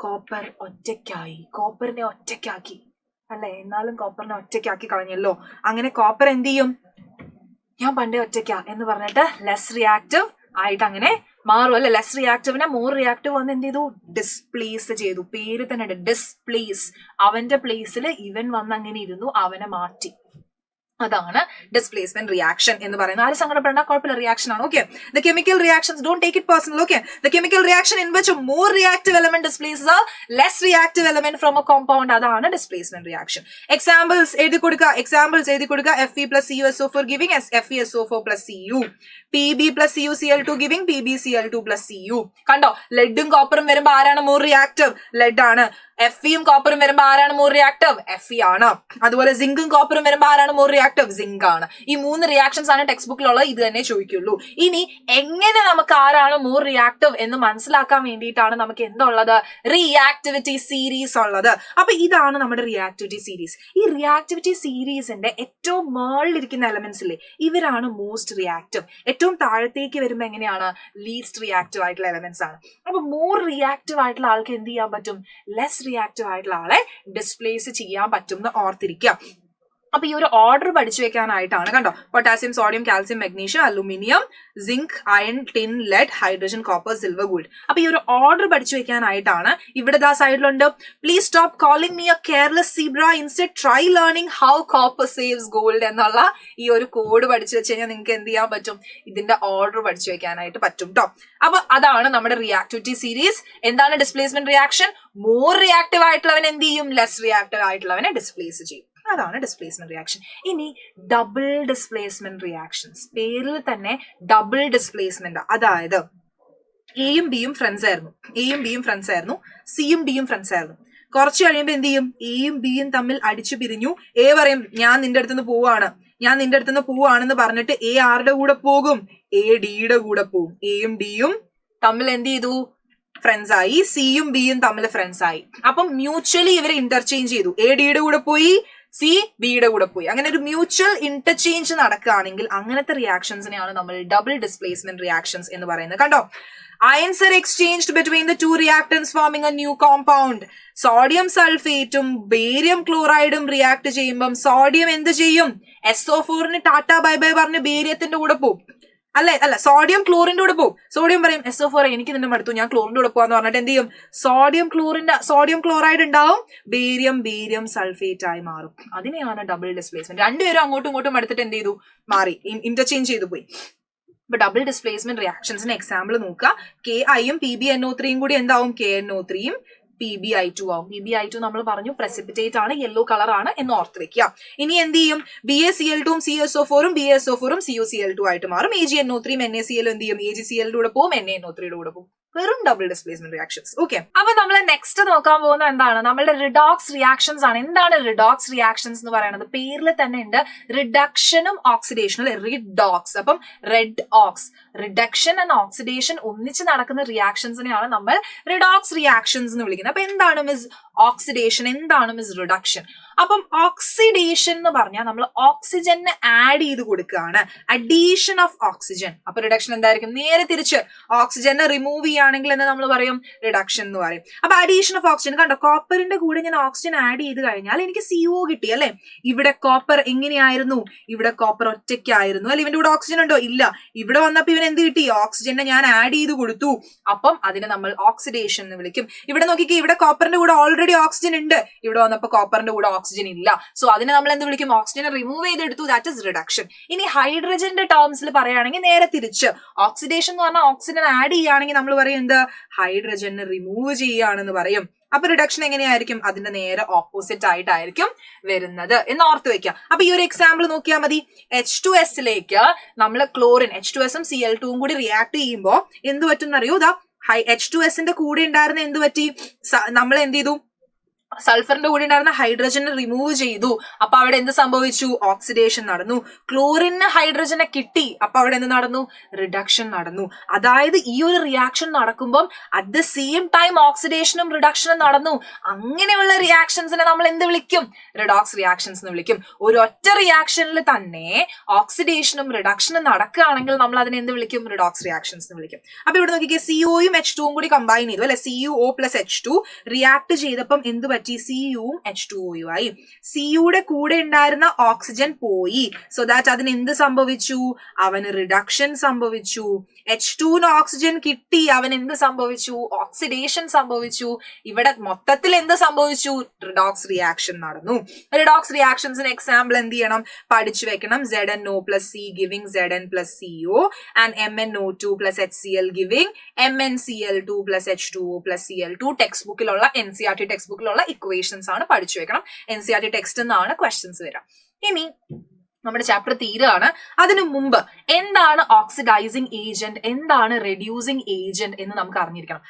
കോപ്പറിനെ ഒറ്റയ്ക്കാക്കി അല്ലെ. എന്നാലും കോപ്പറിനെ ഒറ്റയ്ക്കാക്കി കളഞ്ഞല്ലോ. അങ്ങനെ കോപ്പർ എന്ത് ചെയ്യും? ഞാൻ പണ്ടേ ഒറ്റയ്ക്കാ എന്ന് പറഞ്ഞിട്ട് ലെസ് റിയാക്റ്റീവ് ആയിട്ട് അങ്ങനെ മാറും അല്ലെ. ലെസ് റിയാക്റ്റീവിനെ മോർ റിയാക്റ്റീവ് വന്ന് എന്ത് ചെയ്തു? ഡിസ്പ്ലേസ് ചെയ്തു. പേര് തന്നെ ഉണ്ട്, ഡിസ്പ്ലേസ്. അവന്റെ പ്ലേസിൽ ഇവൻ വന്ന് അങ്ങനെ ഇരുന്നു, അവനെ മാറ്റി. അതാണ് ഡിസ്പ്ലേസ്മെന്റ് റിയാക്ഷൻ എന്ന് പറയുന്നത്. ആരും സങ്കടപ്പെടേണ്ട, കുഴപ്പമില്ല, റിയാക്ഷൻ ആണ്. Okay, the chemical reactions don't take it personal. Okay, the chemical reaction in which more reactive element displaces A less reactive element from A compound. അതാണ് ഡിസ്പ്ലേസ്മെന്റ് റിയാക്ഷൻ. എക്സാമ്പിൾസ് എഴുതി കൊടുക്കുക. Fe plus CuSO4 giving FeSO4 plus Cu. Pb plus CuCl2 giving PbCl2 plus Cu. കണ്ടോ, ലെഡും കോപ്പറും വരുമ്പോ ആരാണ് more reactive? Lead ആണ്. Feയും കോപ്പറും വരുമ്പോ ആരാണ് more reactive? Fe ആണ്. അതുപോലെ സിങ്കും കോപ്പറും വരുമ്പോ ആരാണ് മോർ റിയാക്റ്റീവ്? സിങ്ക് ആണ്. ഈ 3 റിയാക്ഷൻസ് ആണ് ടെക്സ്റ്റ് ബുക്കിലുള്ളത്. ഇത് തന്നെ ചോദിക്കുള്ളൂ. ഇനി എങ്ങനെ നമുക്ക് ആരാണ് മോർ റിയാക്റ്റീവ് എന്ന് മനസ്സിലാക്കാൻ വേണ്ടിയിട്ടാണ് നമുക്ക് എന്തുള്ളത്? റിയാക്ടിവിറ്റി സീരീസ് ഉള്ളത്. അപ്പൊ ഇതാണ് നമ്മുടെ റിയാക്ടിവിറ്റി സീരീസ്. ഈ റിയാക്ടിവിറ്റി സീരീസിന്റെ ഏറ്റവും മുകളിലിരിക്കുന്ന എലമെന്റ്സ് ഇല്ലേ, ഇവരാണ് മോസ്റ്റ് റിയാക്റ്റീവ്. ഏറ്റവും താഴത്തേക്ക് വരുമ്പോ എങ്ങനെയാണ്? ലീസ്റ്റ് റിയാക്റ്റീവ് ആയിട്ടുള്ള എലമെന്റ്സ് ആണ്. അപ്പൊ മോർ റിയാക്റ്റീവ് ആയിട്ടുള്ള ആൾക്ക് എന്ത് ചെയ്യാൻ പറ്റും? ലെസ് റിയാക്റ്റീവ് ആയിട്ടുള്ള ആളെ ഡിസ്പ്ലേസ് ചെയ്യാൻ പറ്റും എന്ന് ഓർത്തിരിക്കുക. അപ്പൊ ഈ ഒരു ഓർഡർ പഠിച്ചു വെക്കാനായിട്ടാണ്. കണ്ടോ, potassium, sodium, calcium, magnesium, aluminium, zinc, iron, tin, lead, hydrogen, copper, silver, gold. അപ്പൊ ഈ ഒരു ഓർഡർ പഠിച്ചു വെക്കാനായിട്ടാണ്. ഇവിടെ ദാ സൈഡിലുണ്ട്, please stop calling me a careless zebra, instead try learning how copper saves gold എന്നുള്ള ഈ ഒരു കോഡ് പഠിച്ചു വെച്ച് കഴിഞ്ഞാൽ നിങ്ങൾക്ക് എന്ത് ചെയ്യാൻ പറ്റും? ഇതിന്റെ ഓർഡർ പഠിച്ചു വെക്കാനായിട്ട് പറ്റും കേട്ടോ. അപ്പൊ അതാണ് നമ്മുടെ റിയാക്ടിവിറ്റി സീരീസ്. എന്താണ് ഡിസ്പ്ലേസ്മെന്റ് റിയാക്ഷൻ? മോർ റിയാക്റ്റീവ് ആയിട്ടുള്ളവൻ എന്ത് ചെയ്യും? ലെസ് റിയാക്റ്റീവ് ആയിട്ടുള്ളവനെ ഡിസ്പ്ലേസ് ചെയ്യും. അതാണ് ഡിസ്പ്ലേസ്മെന്റ് റിയാക്ഷൻ. ഇനി ഡബിൾ ഡിസ്പ്ലേസ്മെന്റ് റിയാക്ഷൻസ്, പേരിൽ തന്നെ ഡബിൾ ഡിസ്പ്ലേസ്മെന്റ്. അതായത് എയും ബിയും ഫ്രണ്ട്സ് ആയിരുന്നു, സിയും ഡിയും ഫ്രണ്ട്സ് ആയിരുന്നു. കുറച്ച് കഴിയുമ്പോൾ എന്ത് ചെയ്യും? എയും ബിയും തമ്മിൽ അടിച്ചു പിരിഞ്ഞു. എ പറയും ഞാൻ നിന്റെ അടുത്തുനിന്ന് പോവാണെന്ന് പറഞ്ഞിട്ട് എ ആരുടെ കൂടെ പോകും? എ ഡിയുടെ കൂടെ പോകും. എയും ഡിയും തമ്മിൽ എന്ത് ചെയ്തു? ഫ്രണ്ട്സ് ആയി. സിയും ബിയും തമ്മിൽ ഫ്രണ്ട്സ് ആയി. അപ്പം മ്യൂച്വലി ഇവരെ ഇന്റർചേഞ്ച് ചെയ്തു. എ ഡിയുടെ കൂടെ പോയി, സി ബിയുടെ കൂടെ പോയി. അങ്ങനെ ഒരു മ്യൂച്വൽ ഇന്റർചേഞ്ച് നടക്കുകയാണെങ്കിൽ അങ്ങനത്തെ റിയാക്ഷൻസിനെയാണ് നമ്മൾ ഡബിൾ ഡിസ്പ്ലേസ്മെന്റ് റിയാക്ഷൻസ് എന്ന് പറയുന്നത്. കണ്ടോ, ions are exchanged between the two reactants forming a new compound. Sodium സൾഫേറ്റും ബേരിയം ക്ലോറൈഡും റിയാക്ട് ചെയ്യുമ്പം സോഡിയം എന്ത് ചെയ്യും? SO4 ടാറ്റ ബൈ ബൈ പറഞ്ഞ് ബേരിയത്തിന്റെ കൂടെ പോകും. അല്ല സോഡിയം ക്ലോറിന്റെ കൂടെ പോകും. സോഡിയം പറയും SO4 എനിക്ക് നിന്നെ മടുത്തു, ഞാൻ ക്ലോറിന്റെ കൂടെ പോവാന്ന് പറഞ്ഞിട്ട് എന്ത് ചെയ്യും? സോഡിയം ക്ലോറൈഡ് ഉണ്ടാവും, ബേരിയം സൾഫേറ്റ് ആയി മാറും. അതിനെയാണ് ഡബിൾ ഡിസ്പ്ലേസ്മെന്റ്. രണ്ടുപേരും അങ്ങോട്ടും ഇങ്ങോട്ടും എടുത്തിട്ട് എന്ത് ചെയ്തു? മാറി, ഇന്റർചേഞ്ച് ചെയ്തു പോയി. ഇപ്പൊ ഡബിൾ ഡിസ്പ്ലേസ്മെന്റ് റിയാക്ഷൻസിന് എക്സാമ്പിൾ നോക്കുക. KIയും PbNO3 കൂടി എന്താവും? KNO3യും PbI2 ആവും. PbI2 നമ്മൾ പറഞ്ഞു പ്രസിപ്പിറ്റേറ്റ് ആണ്, യെല്ലോ കളർ ആണ് എന്ന് ഓർത്ത് വെക്കുക. ഇനി എന്ത് ചെയ്യും? BaCl2ഉം CSO4ഉം BaSO4ഉം CuCl2 ആയിട്ട് മാറും. AgNO3യും NaCl എന്ത് ചെയ്യും? AgCl കൂടെ പോകും, NaNO3യുടെ കൂടെ പോകും. വെറും ഡബിൾ ഡിസ്പ്ലേസ്മെന്റ് റിയാക്ഷൻസ്. ഓക്കെ, അപ്പൊ നമ്മൾ നെക്സ്റ്റ് നോക്കാൻ പോകുന്നത് എന്താണ്? നമ്മളുടെ റിഡോക്സ് റിയാക്ഷൻസ് ആണ്. എന്താണ് റിഡോക്സ് റിയാക്ഷൻസ് എന്ന് പറയുന്നത്? പേരിൽ തന്നെ ഉണ്ട് റിഡക്ഷനും ഓക്സിഡേഷനും, അല്ലെ? റിഡോക്സ്. അപ്പം red ox, reduction and oxidation ഒന്നിച്ച് നടക്കുന്ന റിയാക്ഷൻസിനെയാണ് നമ്മൾ റിഡോക്സ് റിയാക്ഷൻസ് എന്ന് വിളിക്കുന്നത്. അപ്പൊ എന്താണ് മിസ് ഓക്സിഡേഷൻ, എന്താണ് മിസ് റിഡക്ഷൻ? അപ്പം ഓക്സിഡേഷൻ എന്ന് പറഞ്ഞാൽ നമ്മൾ ഓക്സിജനെ ആഡ് ചെയ്ത് കൊടുക്കുകയാണ്, അഡീഷൻ ഓഫ് ഓക്സിജൻ. അപ്പൊ റിഡക്ഷൻ എന്തായിരിക്കും? നേരെ തിരിച്ച് ഓക്സിജനെ റിമൂവ് ചെയ്യുകയാണെങ്കിൽ എന്ന് നമ്മൾ പറയും റിഡക്ഷൻ എന്ന് പറയും. അപ്പൊ അഡീഷൻ ഓഫ് ഓക്സിജൻ, കണ്ടോ, കോപ്പറിന്റെ കൂടെ ഞാൻ ഓക്സിജൻ ആഡ് ചെയ്ത് കഴിഞ്ഞാൽ എനിക്ക് CO കിട്ടി, അല്ലെ? ഇവിടെ കോപ്പർ എങ്ങനെയായിരുന്നു? ഇവിടെ കോപ്പർ ഒറ്റയ്ക്കായിരുന്നു, അല്ലെ? ഇവന്റെ കൂടെ ഓക്സിജൻ ഉണ്ടോ? ഇല്ല. ഇവിടെ വന്നപ്പോ ഇവൻ എന്ത് കിട്ടി? ഓക്സിജനെ ഞാൻ ആഡ് ചെയ്ത് കൊടുത്തു. അപ്പം അതിനെ നമ്മൾ ഓക്സിഡേഷൻ എന്ന് വിളിക്കും. ഇവിടെ നോക്കിക്കേ, ഇവിടെ കോപ്പറിന്റെ കൂടെ ഓൾറെഡി ഓക്സിജൻ ഉണ്ട്, ഇവിടെ വന്നപ്പോ കോപ്പറിന്റെ കൂടെ ഓക്സിജൻ ഇല്ല. സോ അതിനെ നമ്മൾ എന്ത് വിളിക്കും? ഓക്സിജനെ റിമൂവ് ചെയ്തെടുത്തു, ദാറ്റ് ഇസ് റിഡക്ഷൻ. ഇനി ഹൈഡ്രജന്റെ ടേംസിൽ പറയുകയാണെങ്കിൽ നേരെ തിരിച്ച്, ഓക്സിഡേഷൻ എന്ന് പറഞ്ഞാൽ ഓക്സിജൻ ആഡ് ചെയ്യുകയാണെങ്കിൽ നമ്മൾ പറയും എന്ത്? ഹൈഡ്രജനെ റിമൂവ് ചെയ്യുകയാണെന്ന് പറയും. അപ്പൊ റിഡക്ഷൻ എങ്ങനെയായിരിക്കും? അതിന്റെ നേരെ ഓപ്പോസിറ്റ് ആയിട്ടായിരിക്കും വരുന്നത് എന്ന് ഓർത്ത് വെക്കാം. അപ്പൊ ഈ ഒരു എക്സാമ്പിൾ നോക്കിയാൽ മതി. H2S നമ്മൾ ക്ലോറിൻ, H2Sഉം Cl2ഉം കൂടി റിയാക്ട് ചെയ്യുമ്പോൾ എന്ത് പറ്റും എന്നറിയോ? H2Sന്റെ കൂടെ ഉണ്ടായിരുന്ന എന്ത് പറ്റി? നമ്മൾ എന്ത് ചെയ്തു? സൾഫറിന്റെ കൂടെ ഉണ്ടായിരുന്ന ഹൈഡ്രജനെ റിമൂവ് ചെയ്തു. അപ്പൊ അവിടെ എന്ത് സംഭവിച്ചു? ഓക്സിഡേഷൻ നടന്നു. ക്ലോറിന് ഹൈഡ്രജനെ കിട്ടി, അപ്പൊ അവിടെ എന്ത് നടന്നു? റിഡക്ഷൻ നടന്നു. അതായത് ഈ ഒരു റിയാക്ഷൻ നടക്കുമ്പോൾ അറ്റ് ദ സെയിം ടൈം ഓക്സിഡേഷനും റിഡക്ഷനും നടന്നു. അങ്ങനെയുള്ള റിയാക്ഷൻസിനെ നമ്മൾ എന്ത് വിളിക്കും? റിഡോക്സ് റിയാക്ഷൻസ് എന്ന് വിളിക്കും. ഒരൊറ്റ റിയാക്ഷനിൽ തന്നെ ഓക്സിഡേഷനും റിഡക്ഷനും നടക്കുകയാണെങ്കിൽ നമ്മൾ അതിനെ എന്ത് വിളിക്കും? റിഡോക്സ് റിയാക്ഷൻസ് എന്ന് വിളിക്കും. അപ്പൊ ഇവിടെ നോക്കിക്കേ, COയും H2ഉം കൂടി കമ്പൈൻ ചെയ്തു, അല്ലെ? CuO + H2 റിയാക്ട് ചെയ്തപ്പം എന്ത് പറ്റി? Cuവും H2O ആയി. സിയുടെ കൂടെ ഉണ്ടായിരുന്ന ഓക്സിജൻ പോയി. സോ ദാറ്റ് അതിന് എന്ത് സംഭവിച്ചു? അവന് റിഡക്ഷൻ സംഭവിച്ചു. H2ന് ഓക്സിജൻ കിട്ടി, അവൻ എന്ത് സംഭവിച്ചു? ഓക്സിഡേഷൻ സംഭവിച്ചു. ഇവിടെ മൊത്തത്തിൽ എന്ത് സംഭവിച്ചു? റിഡോക്സ് റിയാക്ഷൻ നടന്നു. റിഡോക്സ് റിയാക്ഷൻസിന് എക്സാമ്പിൾ എന്ത് ചെയ്യണം? പഠിച്ചു വെക്കണം. ZnO + C giving Zn + CO and MnO2 + HCl giving MnCl2 + H2O + Cl2. Text ബുക്കിലുള്ള NCERT ടെക്സ്റ്റ് ബുക്കിലുള്ള ഇക്വേഷൻസ് ആണ് പഠിച്ചു വെക്കണം. NCERT ടെക്സ്റ്റ് നിന്നാണ് ക്വസ്റ്റ്യൻസ് വരാം. ഇനി നമ്മുടെ ചാപ്റ്റർ തീരാണ്. അതിനു മുമ്പ് എന്താണ് ഓക്സിഡൈസിങ് ഏജന്റ്, എന്താണ് റെഡ്യൂസിങ് ഏജന്റ് എന്ന് നമുക്ക് അറിഞ്ഞിരിക്കണം.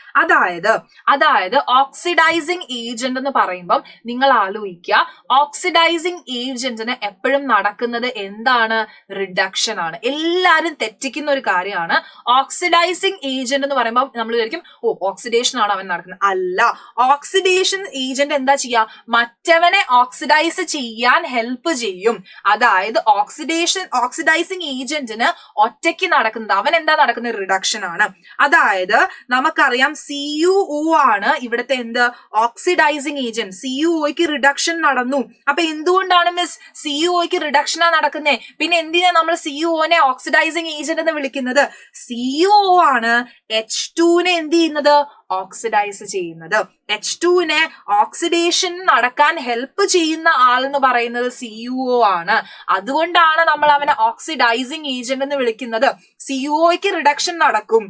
അതായത് ഓക്സിഡൈസിങ് ഏജന്റ് എന്ന് പറയുമ്പോൾ നിങ്ങൾ ആലോചിക്കുക, ഓക്സിഡൈസിങ് ഏജന്റിന് എപ്പോഴും നടക്കുന്നത് എന്താണ്? റിഡക്ഷൻ ആണ്. എല്ലാരും തെറ്റിക്കുന്ന ഒരു കാര്യമാണ്. ഓക്സിഡൈസിങ് ഏജന്റ് എന്ന് പറയുമ്പോൾ നമ്മൾ വിചാരിക്കും ഓക്സിഡേഷൻ ആണ് അവൻ നടക്കുന്നത്. അല്ല, ഓക്സിഡേഷൻ ഏജന്റ് എന്താ ചെയ്യുക? മറ്റവനെ ഓക്സിഡൈസ് ചെയ്യാൻ ഹെൽപ്പ് ചെയ്യും. അതായത് ഓക്സിഡൈസിങ് ഏജന്റിന് ഒറ്റയ്ക്ക് നടക്കുന്നത്, അവൻ എന്താ നടക്കുന്നത്? റിഡക്ഷൻ ആണ്. അതായത് നമുക്കറിയാം CuO ആണ് ഇവിടുത്തെ എന്ത്? Oxidising agent. CuOയ്ക്ക് റിഡക്ഷൻ നടന്നു. അപ്പൊ എന്തുകൊണ്ടാണ് മിസ് CuOയ്ക്ക് റിഡക്ഷനാ നടക്കുന്നേ? പിന്നെ എന്തിനാ നമ്മൾ CuOനെ ഓക്സിഡൈസിങ് ഏജന്റ് എന്ന് വിളിക്കുന്നത്? CuO ആണ് H2നെ എന്ത് ചെയ്യുന്നത്? ഓക്സിഡൈസ് ചെയ്യുന്നത്. H2നെ ഓക്സിഡേഷൻ നടക്കാൻ ഹെൽപ്പ് ചെയ്യുന്ന ആളെന്ന് പറയുന്നത് CuO ആണ്. അതുകൊണ്ടാണ് നമ്മൾ അവനെ ഓക്സിഡൈസിങ് ഏജന്റ് എന്ന് വിളിക്കുന്നത്. CuOയ്ക്ക് റിഡക്ഷൻ നടക്കും,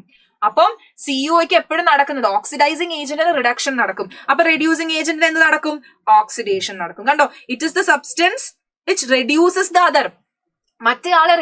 അപ്പം സിഒക്ക് എപ്പോഴും നടക്കുന്നത് ഓക്സിഡൈസിങ് ഏജന്റിന് റിഡക്ഷൻ നടക്കും. അപ്പൊ റെഡ്യൂസിങ് ഏജന്റിന് എന്ത് നടക്കും? ഓക്സിഡേഷൻ നടക്കും. കണ്ടോ, it is the substance which reduces the other. മറ്റേയാൾക്ക്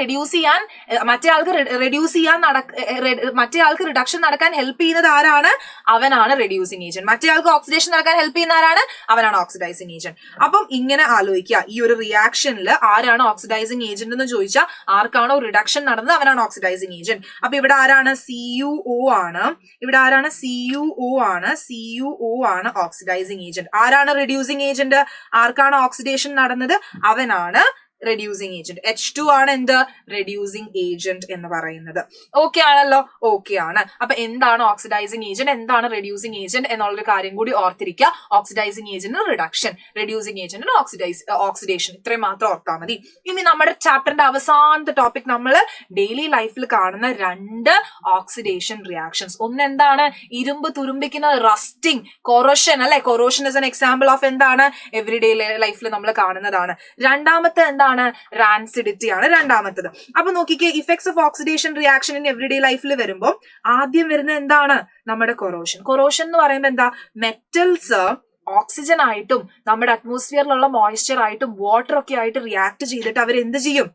റിഡക്ഷൻ നടക്കാൻ ഹെൽപ്പ് ചെയ്യുന്നത് ആരാണ്? അവനാണ് റെഡ്യൂസിങ് ഏജന്റ്. മറ്റേയാൾക്ക് ഓക്സിഡേഷൻ നടക്കാൻ ഹെൽപ്പ് ചെയ്യുന്ന ആരാണ്? അവനാണ് ഓക്സിഡൈസിങ് ഏജന്റ്. അപ്പം ഇങ്ങനെ ആലോചിക്കുക, ഈ ഒരു റിയാക്ഷനിൽ ആരാണ് ഓക്സിഡൈസിങ് ഏജന്റ് എന്ന് ചോദിച്ചാൽ ആർക്കാണോ റിഡക്ഷൻ നടന്നത് അവനാണ് ഓക്സിഡൈസിങ് ഏജന്റ്. അപ്പൊ ഇവിടെ ആരാണ്? CuO ആണ്. ഇവിടെ ആരാണ്? CuO ആണ്. CuO ആണ് ഓക്സിഡൈസിങ് ഏജന്റ്. ആരാണ് റെഡ്യൂസിങ് ഏജന്റ്? ആർക്കാണ് ഓക്സിഡേഷൻ നടന്നത്? അവനാണ് റെഡ്യൂസിങ് ഏജന്റ്. H2 ആണ് എന്ത്? റെഡ്യൂസിങ് ഏജന്റ് എന്ന് പറയുന്നത്. ഓക്കെ ആണല്ലോ? ഓക്കെ ആണ്. അപ്പൊ എന്താണ് ഓക്സിഡൈസിങ് ഏജന്റ്, എന്താണ് റെഡ്യൂസിങ് ഏജന്റ് എന്നുള്ളൊരു കാര്യം കൂടി ഓർത്തിരിക്കുക. ഓക്സിഡൈസിങ് ഏജന്റിന് റിഡക്ഷൻ, റെഡ്യൂസിങ് ഏജന്റിന് ഓക്സിഡേഷൻ, ഇത്രയും മാത്രം ഓർത്താൽ മതി. ഇനി നമ്മുടെ ചാപ്റ്ററിന്റെ അവസാനത്തെ ടോപ്പിക് നമ്മൾ ഡെയിലി ലൈഫിൽ കാണുന്ന 2 ഓക്സിഡേഷൻ റിയാക്ഷൻസ്. ഒന്ന് എന്താണ്? ഇരുമ്പ് തുരുമ്പിക്കുന്നത്, റസ്റ്റിംഗ്, കൊറോഷൻ അല്ലെ. Corrosion is an example of എന്താണ്? എവറിഡേ ലൈഫിൽ നമ്മൾ കാണുന്നതാണ്. രണ്ടാമത്തെ എന്താണ്? റാൻസിഡിറ്റി ആണ് രണ്ടാമത്തത്. അപ്പൊ നോക്കിക്കേ, effects of oxidation reaction in everyday ലൈഫിൽ വരുമ്പോൾ ആദ്യം വരുന്ന എന്താണ്? നമ്മുടെ കൊറോഷൻ. കൊറോഷൻ എന്ന് പറയുമ്പോൾ എന്താ? മെറ്റൽസ് ഓക്സിജൻ ആയിട്ടും നമ്മുടെ അറ്റ്മോസ്ഫിയറിലുള്ള മോയ്സ്ചർ ആയിട്ടും വാട്ടർ ഒക്കെ ആയിട്ട് റിയാക്ട് ചെയ്തിട്ട് അവരെന്ത് ചെയ്യും?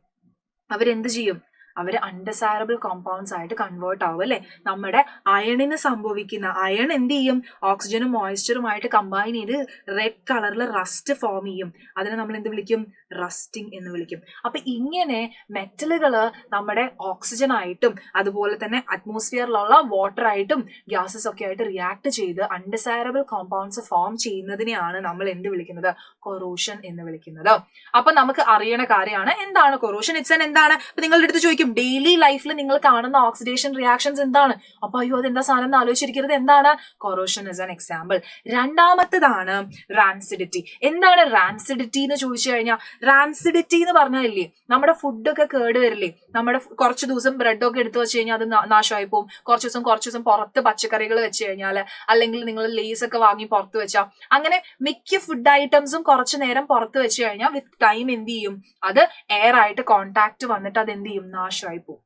അവർ അൺഡിസൈറബിൾ കോമ്പൗണ്ട്സ് ആയിട്ട് കൺവേർട്ട് ആവും അല്ലെ. നമ്മുടെ അയണിന് സംഭവിക്കുന്ന, അയൺ എന്ത് ചെയ്യും? ഓക്സിജനും മോയ്സ്ചറുമായിട്ട് കമ്പൈൻ ചെയ്ത് റെഡ് കളറിൽ റസ്റ്റ് ഫോം ചെയ്യും. അതിനെ നമ്മൾ എന്ത് വിളിക്കും? റസ്റ്റിംഗ് എന്ന് വിളിക്കും. അപ്പൊ ഇങ്ങനെ മെറ്റലുകള് നമ്മുടെ ഓക്സിജൻ ആയിട്ടും അതുപോലെ തന്നെ അറ്റ്മോസ്ഫിയറിലുള്ള വാട്ടർ ആയിട്ടും ഗ്യാസസ് ഒക്കെ ആയിട്ട് റിയാക്ട് ചെയ്ത് അൺഡിസൈറബിൾ കോമ്പൗണ്ട്സ് ഫോം ചെയ്യുന്നതിനെയാണ് നമ്മൾ എന്ത് വിളിക്കുന്നത്? കൊറോഷൻ എന്ന് വിളിക്കുന്നത്. അപ്പൊ നമുക്ക് അറിയണ കാര്യമാണ് എന്താണ് കൊറോഷൻ. ഇറ്റ്സ് എൻ എന്താണ്? അപ്പൊ നിങ്ങളുടെ അടുത്ത് ചോദിക്കും, ഡെയിലി ലൈഫിൽ നിങ്ങൾ കാണുന്ന ഓക്സിഡേഷൻ റിയാക്ഷൻസ് എന്താണ്? അപ്പൊ അയ്യോ അതെന്താ സാധനം എന്ന് ആലോചിച്ചിരിക്കുന്നത്. എന്താണ്? Corrosion is an example. രണ്ടാമത്തതാണ് റാൻസിഡിറ്റി. എന്താണ് റാൻസിഡിറ്റി എന്ന് ചോദിച്ചു കഴിഞ്ഞാൽ, റാൻസിഡിറ്റി എന്ന് പറഞ്ഞാലില്ലേ, നമ്മുടെ ഫുഡൊക്കെ കേട് വരില്ലേ? നമ്മുടെ കുറച്ച് ദിവസം ബ്രെഡൊക്കെ എടുത്തു വെച്ച് കഴിഞ്ഞാൽ അത് നാശമായി പോകും. കുറച്ച് ദിവസം പുറത്ത് പച്ചക്കറികൾ വെച്ച് കഴിഞ്ഞാൽ, അല്ലെങ്കിൽ നിങ്ങൾ ലേസ് ഒക്കെ വാങ്ങി പുറത്ത് വെച്ചാൽ, അങ്ങനെ മിക്ക ഫുഡ് ഐറ്റംസും കുറച്ചു നേരം പുറത്ത് വെച്ച് കഴിഞ്ഞാൽ വിത്ത് ടൈം എന്ത് ചെയ്യും? അത് എയർ ആയിട്ട് കോണ്ടാക്ട് വന്നിട്ട് അത് എന്ത് ചെയ്യും? നാശമായി പോകും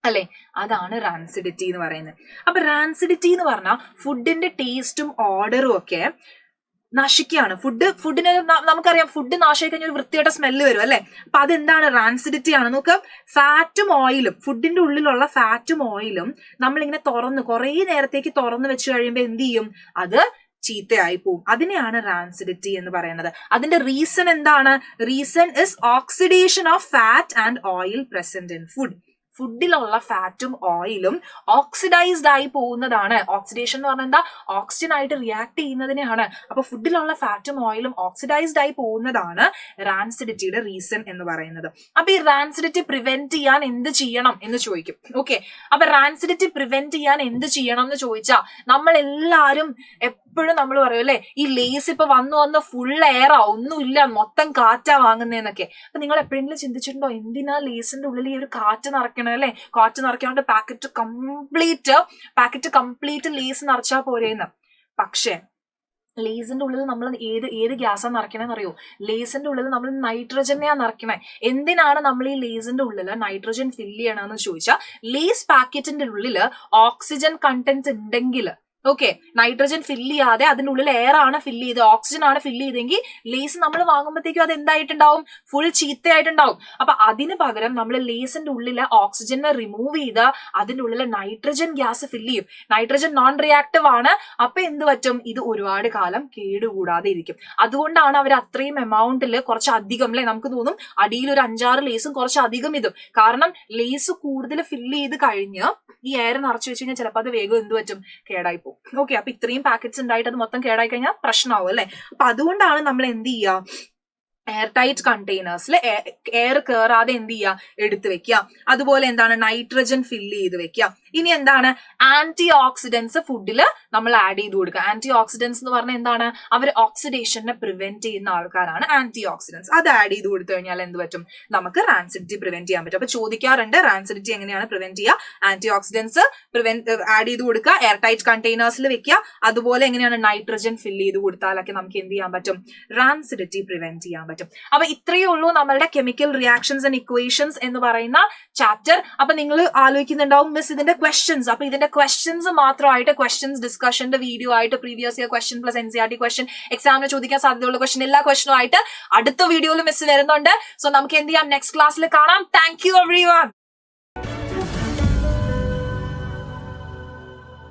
അല്ലെ. അതാണ് റാൻസിഡിറ്റി എന്ന് പറയുന്നത്. അപ്പൊ റാൻസിഡിറ്റി എന്ന് പറഞ്ഞാൽ ഫുഡിന്റെ ടേസ്റ്റും ഓർഡറും ഒക്കെ നശിക്കുകയാണ്. ഫുഡിന് നമുക്കറിയാം, ഫുഡ് നാശമായി കഴിഞ്ഞാൽ ഒരു വൃത്തിയായിട്ട് സ്മെല്ല് വരും അല്ലെ. അപ്പൊ അതെന്താണ്? റാൻസിഡിറ്റി ആണ്. നോക്കാം, ഫാറ്റും ഓയിലും, ഫുഡിന്റെ ഉള്ളിലുള്ള ഫാറ്റും ഓയിലും നമ്മളിങ്ങനെ കുറെ നേരത്തേക്ക് തുറന്ന് വെച്ച് കഴിയുമ്പോൾ എന്ത് ചെയ്യും? അത് ചീത്തയായി പോവും. അതിനെയാണ് റാൻസിഡിറ്റി എന്ന് പറയുന്നത്. അതിന്റെ റീസൺ എന്താണ്? Reason is oxidation of fat and oil present in food. ഫുഡിലുള്ള ഫാറ്റും ഓയിലും ഓക്സിഡൈസ്ഡ് ആയി പോകുന്നതാണ്. ഓക്സിഡേഷൻ എന്ന് പറഞ്ഞാൽ എന്താ? ഓക്സിജൻ ആയിട്ട് റിയാക്ട് ചെയ്യുന്നതിനെയാണ്. അപ്പൊ ഫുഡിലുള്ള ഫാറ്റും ഓയിലും ഓക്സിഡൈസ്ഡ് ആയി പോകുന്നതാണ് റാൻസിഡിറ്റിയുടെ റീസൺ എന്ന് പറയുന്നത്. അപ്പൊ ഈ റാൻസിഡിറ്റി പ്രിവെന്റ് ചെയ്യാൻ എന്ത് ചെയ്യണം എന്ന് ചോദിക്കും. ഓക്കെ, അപ്പൊ റാൻസിഡിറ്റി പ്രിവെന്റ് ചെയ്യാൻ എന്ത് ചെയ്യണം എന്ന് ചോദിച്ചാൽ നമ്മൾ എല്ലാരും എപ്പോഴും നമ്മൾ പറയും അല്ലെ, ഈ ലേസ് ഇപ്പൊ വന്ന് ഫുൾ എയറാ, ഒന്നുമില്ല, മൊത്തം കാറ്റാ വാങ്ങുന്നതെന്നൊക്കെ. അപ്പൊ നിങ്ങൾ എപ്പോഴെങ്കിലും ചിന്തിച്ചിട്ടുണ്ടോ എന്തിനാ ലേസിന്റെ ഉള്ളിൽ ഈ ഒരു കാറ്റ് നിറയ്ക്കണം അല്ലെ? കാറ്റ് നിറയ്ക്കാണ്ട് പാക്കറ്റ് കംപ്ലീറ്റ് ലേസ് നിറച്ചാൽ പോരേന്ന്. പക്ഷെ ലേസിന്റെ ഉള്ളിൽ നമ്മൾ ഏത് ഗ്യാസാണ് നിറയ്ക്കണമെന്ന് അറിയോ? ലേസിന്റെ ഉള്ളിൽ നമ്മൾ നൈട്രജനെയാ നിറയ്ക്കണേ. എന്തിനാണ് നമ്മൾ ഈ ലേസിന്റെ ഉള്ളിൽ നൈട്രജൻ ഫില്ല് ചെയ്യണമെന്ന് ചോദിച്ചാൽ, ലേസ് പാക്കറ്റിന്റെ ഉള്ളിൽ ഓക്സിജൻ കണ്ടന്റ് ഉണ്ടെങ്കിൽ, ഓക്കെ, നൈട്രജൻ ഫില്ല് ചെയ്യാതെ അതിന്റെ ഉള്ളിൽ എയർ ആണ് ഫില്ല് ചെയ്ത്, ഓക്സിജൻ ആണ് ഫില്ല് ചെയ്തെങ്കിൽ ലേസ് നമ്മൾ വാങ്ങുമ്പോഴത്തേക്കും അത് എന്തായിട്ടുണ്ടാവും? ഫുൾ ചീത്തയായിട്ടുണ്ടാവും. അപ്പൊ അതിന് പകരം നമ്മൾ ലേസിന്റെ ഉള്ളിലെ ഓക്സിജനെ റിമൂവ് ചെയ്ത് അതിന്റെ ഉള്ളിലെ നൈട്രജൻ ഗ്യാസ് ഫില്ല് ചെയ്യും. നൈട്രജൻ നോൺ റിയാക്റ്റീവ് ആണ്. അപ്പൊ എന്ത് പറ്റും? ഇത് ഒരുപാട് കാലം കേടുകൂടാതെ ഇരിക്കും. അതുകൊണ്ടാണ് അവർ അത്രയും എമൗണ്ടിൽ കുറച്ച് അധികം അല്ലെ, നമുക്ക് തോന്നും അടിയിൽ ഒരു 5-6 ലേസും കുറച്ച് അധികം ഇതും. കാരണം ലേസ് കൂടുതൽ ഫില്ല് ചെയ്ത് കഴിഞ്ഞ് ഈ എയർ നിറച്ചു വെച്ച് കഴിഞ്ഞാൽ ചിലപ്പോൾ അത് വേഗം എന്ത് പറ്റും? കേടായി പോകും. ഓക്കെ, അപ്പൊ ഇത്രയും പാക്കറ്റ്സ് ഉണ്ടായിട്ട് അത് മൊത്തം കേടായി കഴിഞ്ഞാൽ പ്രശ്നമാവും അല്ലെ. അപ്പൊ അതുകൊണ്ടാണ് നമ്മൾ എന്ത് ചെയ്യുക? എയർ ടൈറ്റ് കണ്ടെയ്നേഴ്സിൽ എയർ കയറാതെ എന്ത് ചെയ്യുക? എടുത്തു വെക്കുക. അതുപോലെ എന്താണ്? നൈട്രജൻ ഫില്ല് ചെയ്ത് വെക്കുക. ഇനി എന്താണ്? ആന്റി ഓക്സിഡൻസ് ഫുഡിൽ നമ്മൾ ആഡ് ചെയ്ത് കൊടുക്കുക. ആന്റി ഓക്സിഡൻസ് എന്ന് പറഞ്ഞാൽ എന്താണ്? അവർ ഓക്സിഡേഷനെ പ്രിവെന്റ് ചെയ്യുന്ന ആൾക്കാരാണ് ആന്റി ഓക്സിഡൻസ്. അത് ആഡ് ചെയ്ത് കൊടുത്തു കഴിഞ്ഞാൽ എന്ത് പറ്റും? നമുക്ക് റാൻസിഡിറ്റി പ്രിവെന്റ് ചെയ്യാൻ പറ്റും. അപ്പൊ ചോദിക്കാറുണ്ട്, റാൻസിഡിറ്റി എങ്ങനെയാണ് പ്രിവെന്റ് ചെയ്യുക? ആന്റി ഓക്സിഡൻസ് ആഡ് ചെയ്ത് കൊടുക്കുക, എയർ ടൈറ്റ് കണ്ടെയ്നേഴ്സിൽ വെക്കുക. അതുപോലെ എങ്ങനെയാണ്? നൈട്രജൻ ഫില്ല് ചെയ്ത് കൊടുത്താലൊക്കെ നമുക്ക് എന്ത് ചെയ്യാൻ പറ്റും? റാൻസിഡിറ്റി പ്രിവെന്റ് ചെയ്യാൻ പറ്റും. അപ്പൊ ഇത്രയേ ഉള്ളൂ നമ്മളുടെ കെമിക്കൽ റിയാക്ഷൻസ് ആൻഡ് ഇക്വേഷൻസ് എന്ന് പറയുന്ന ചാപ്റ്റർ. അപ്പൊ നിങ്ങൾ ആലോചിക്കുന്നുണ്ടാവും, മിസ് ഇതിന്റെ ക്വസ്റ്റ്യൻസ്. അപ്പൊ ഇതിന്റെ ക്വസ്റ്റ്യൻസ് മാത്രമായിട്ട് ക്വസ്റ്റ്യൻസ് ഡിസ്കഷന്റെ വീഡിയോ ആയിട്ട് previous year question plus NCERT question, എക്സാമിന് ചോദിക്കാൻ സാധ്യതയുള്ള ക്വസ്റ്റ്യൻ, എല്ലാ ക്വസ്റ്റ്യനും ആയിട്ട് അടുത്ത വീഡിയോയിൽ മിസ് വരുന്നുണ്ട്. സോ നമുക്ക് എന്ത് ചെയ്യാം, നെക്സ്റ്റ് ക്ലാസ്സിൽ കാണാം. Thank you everyone.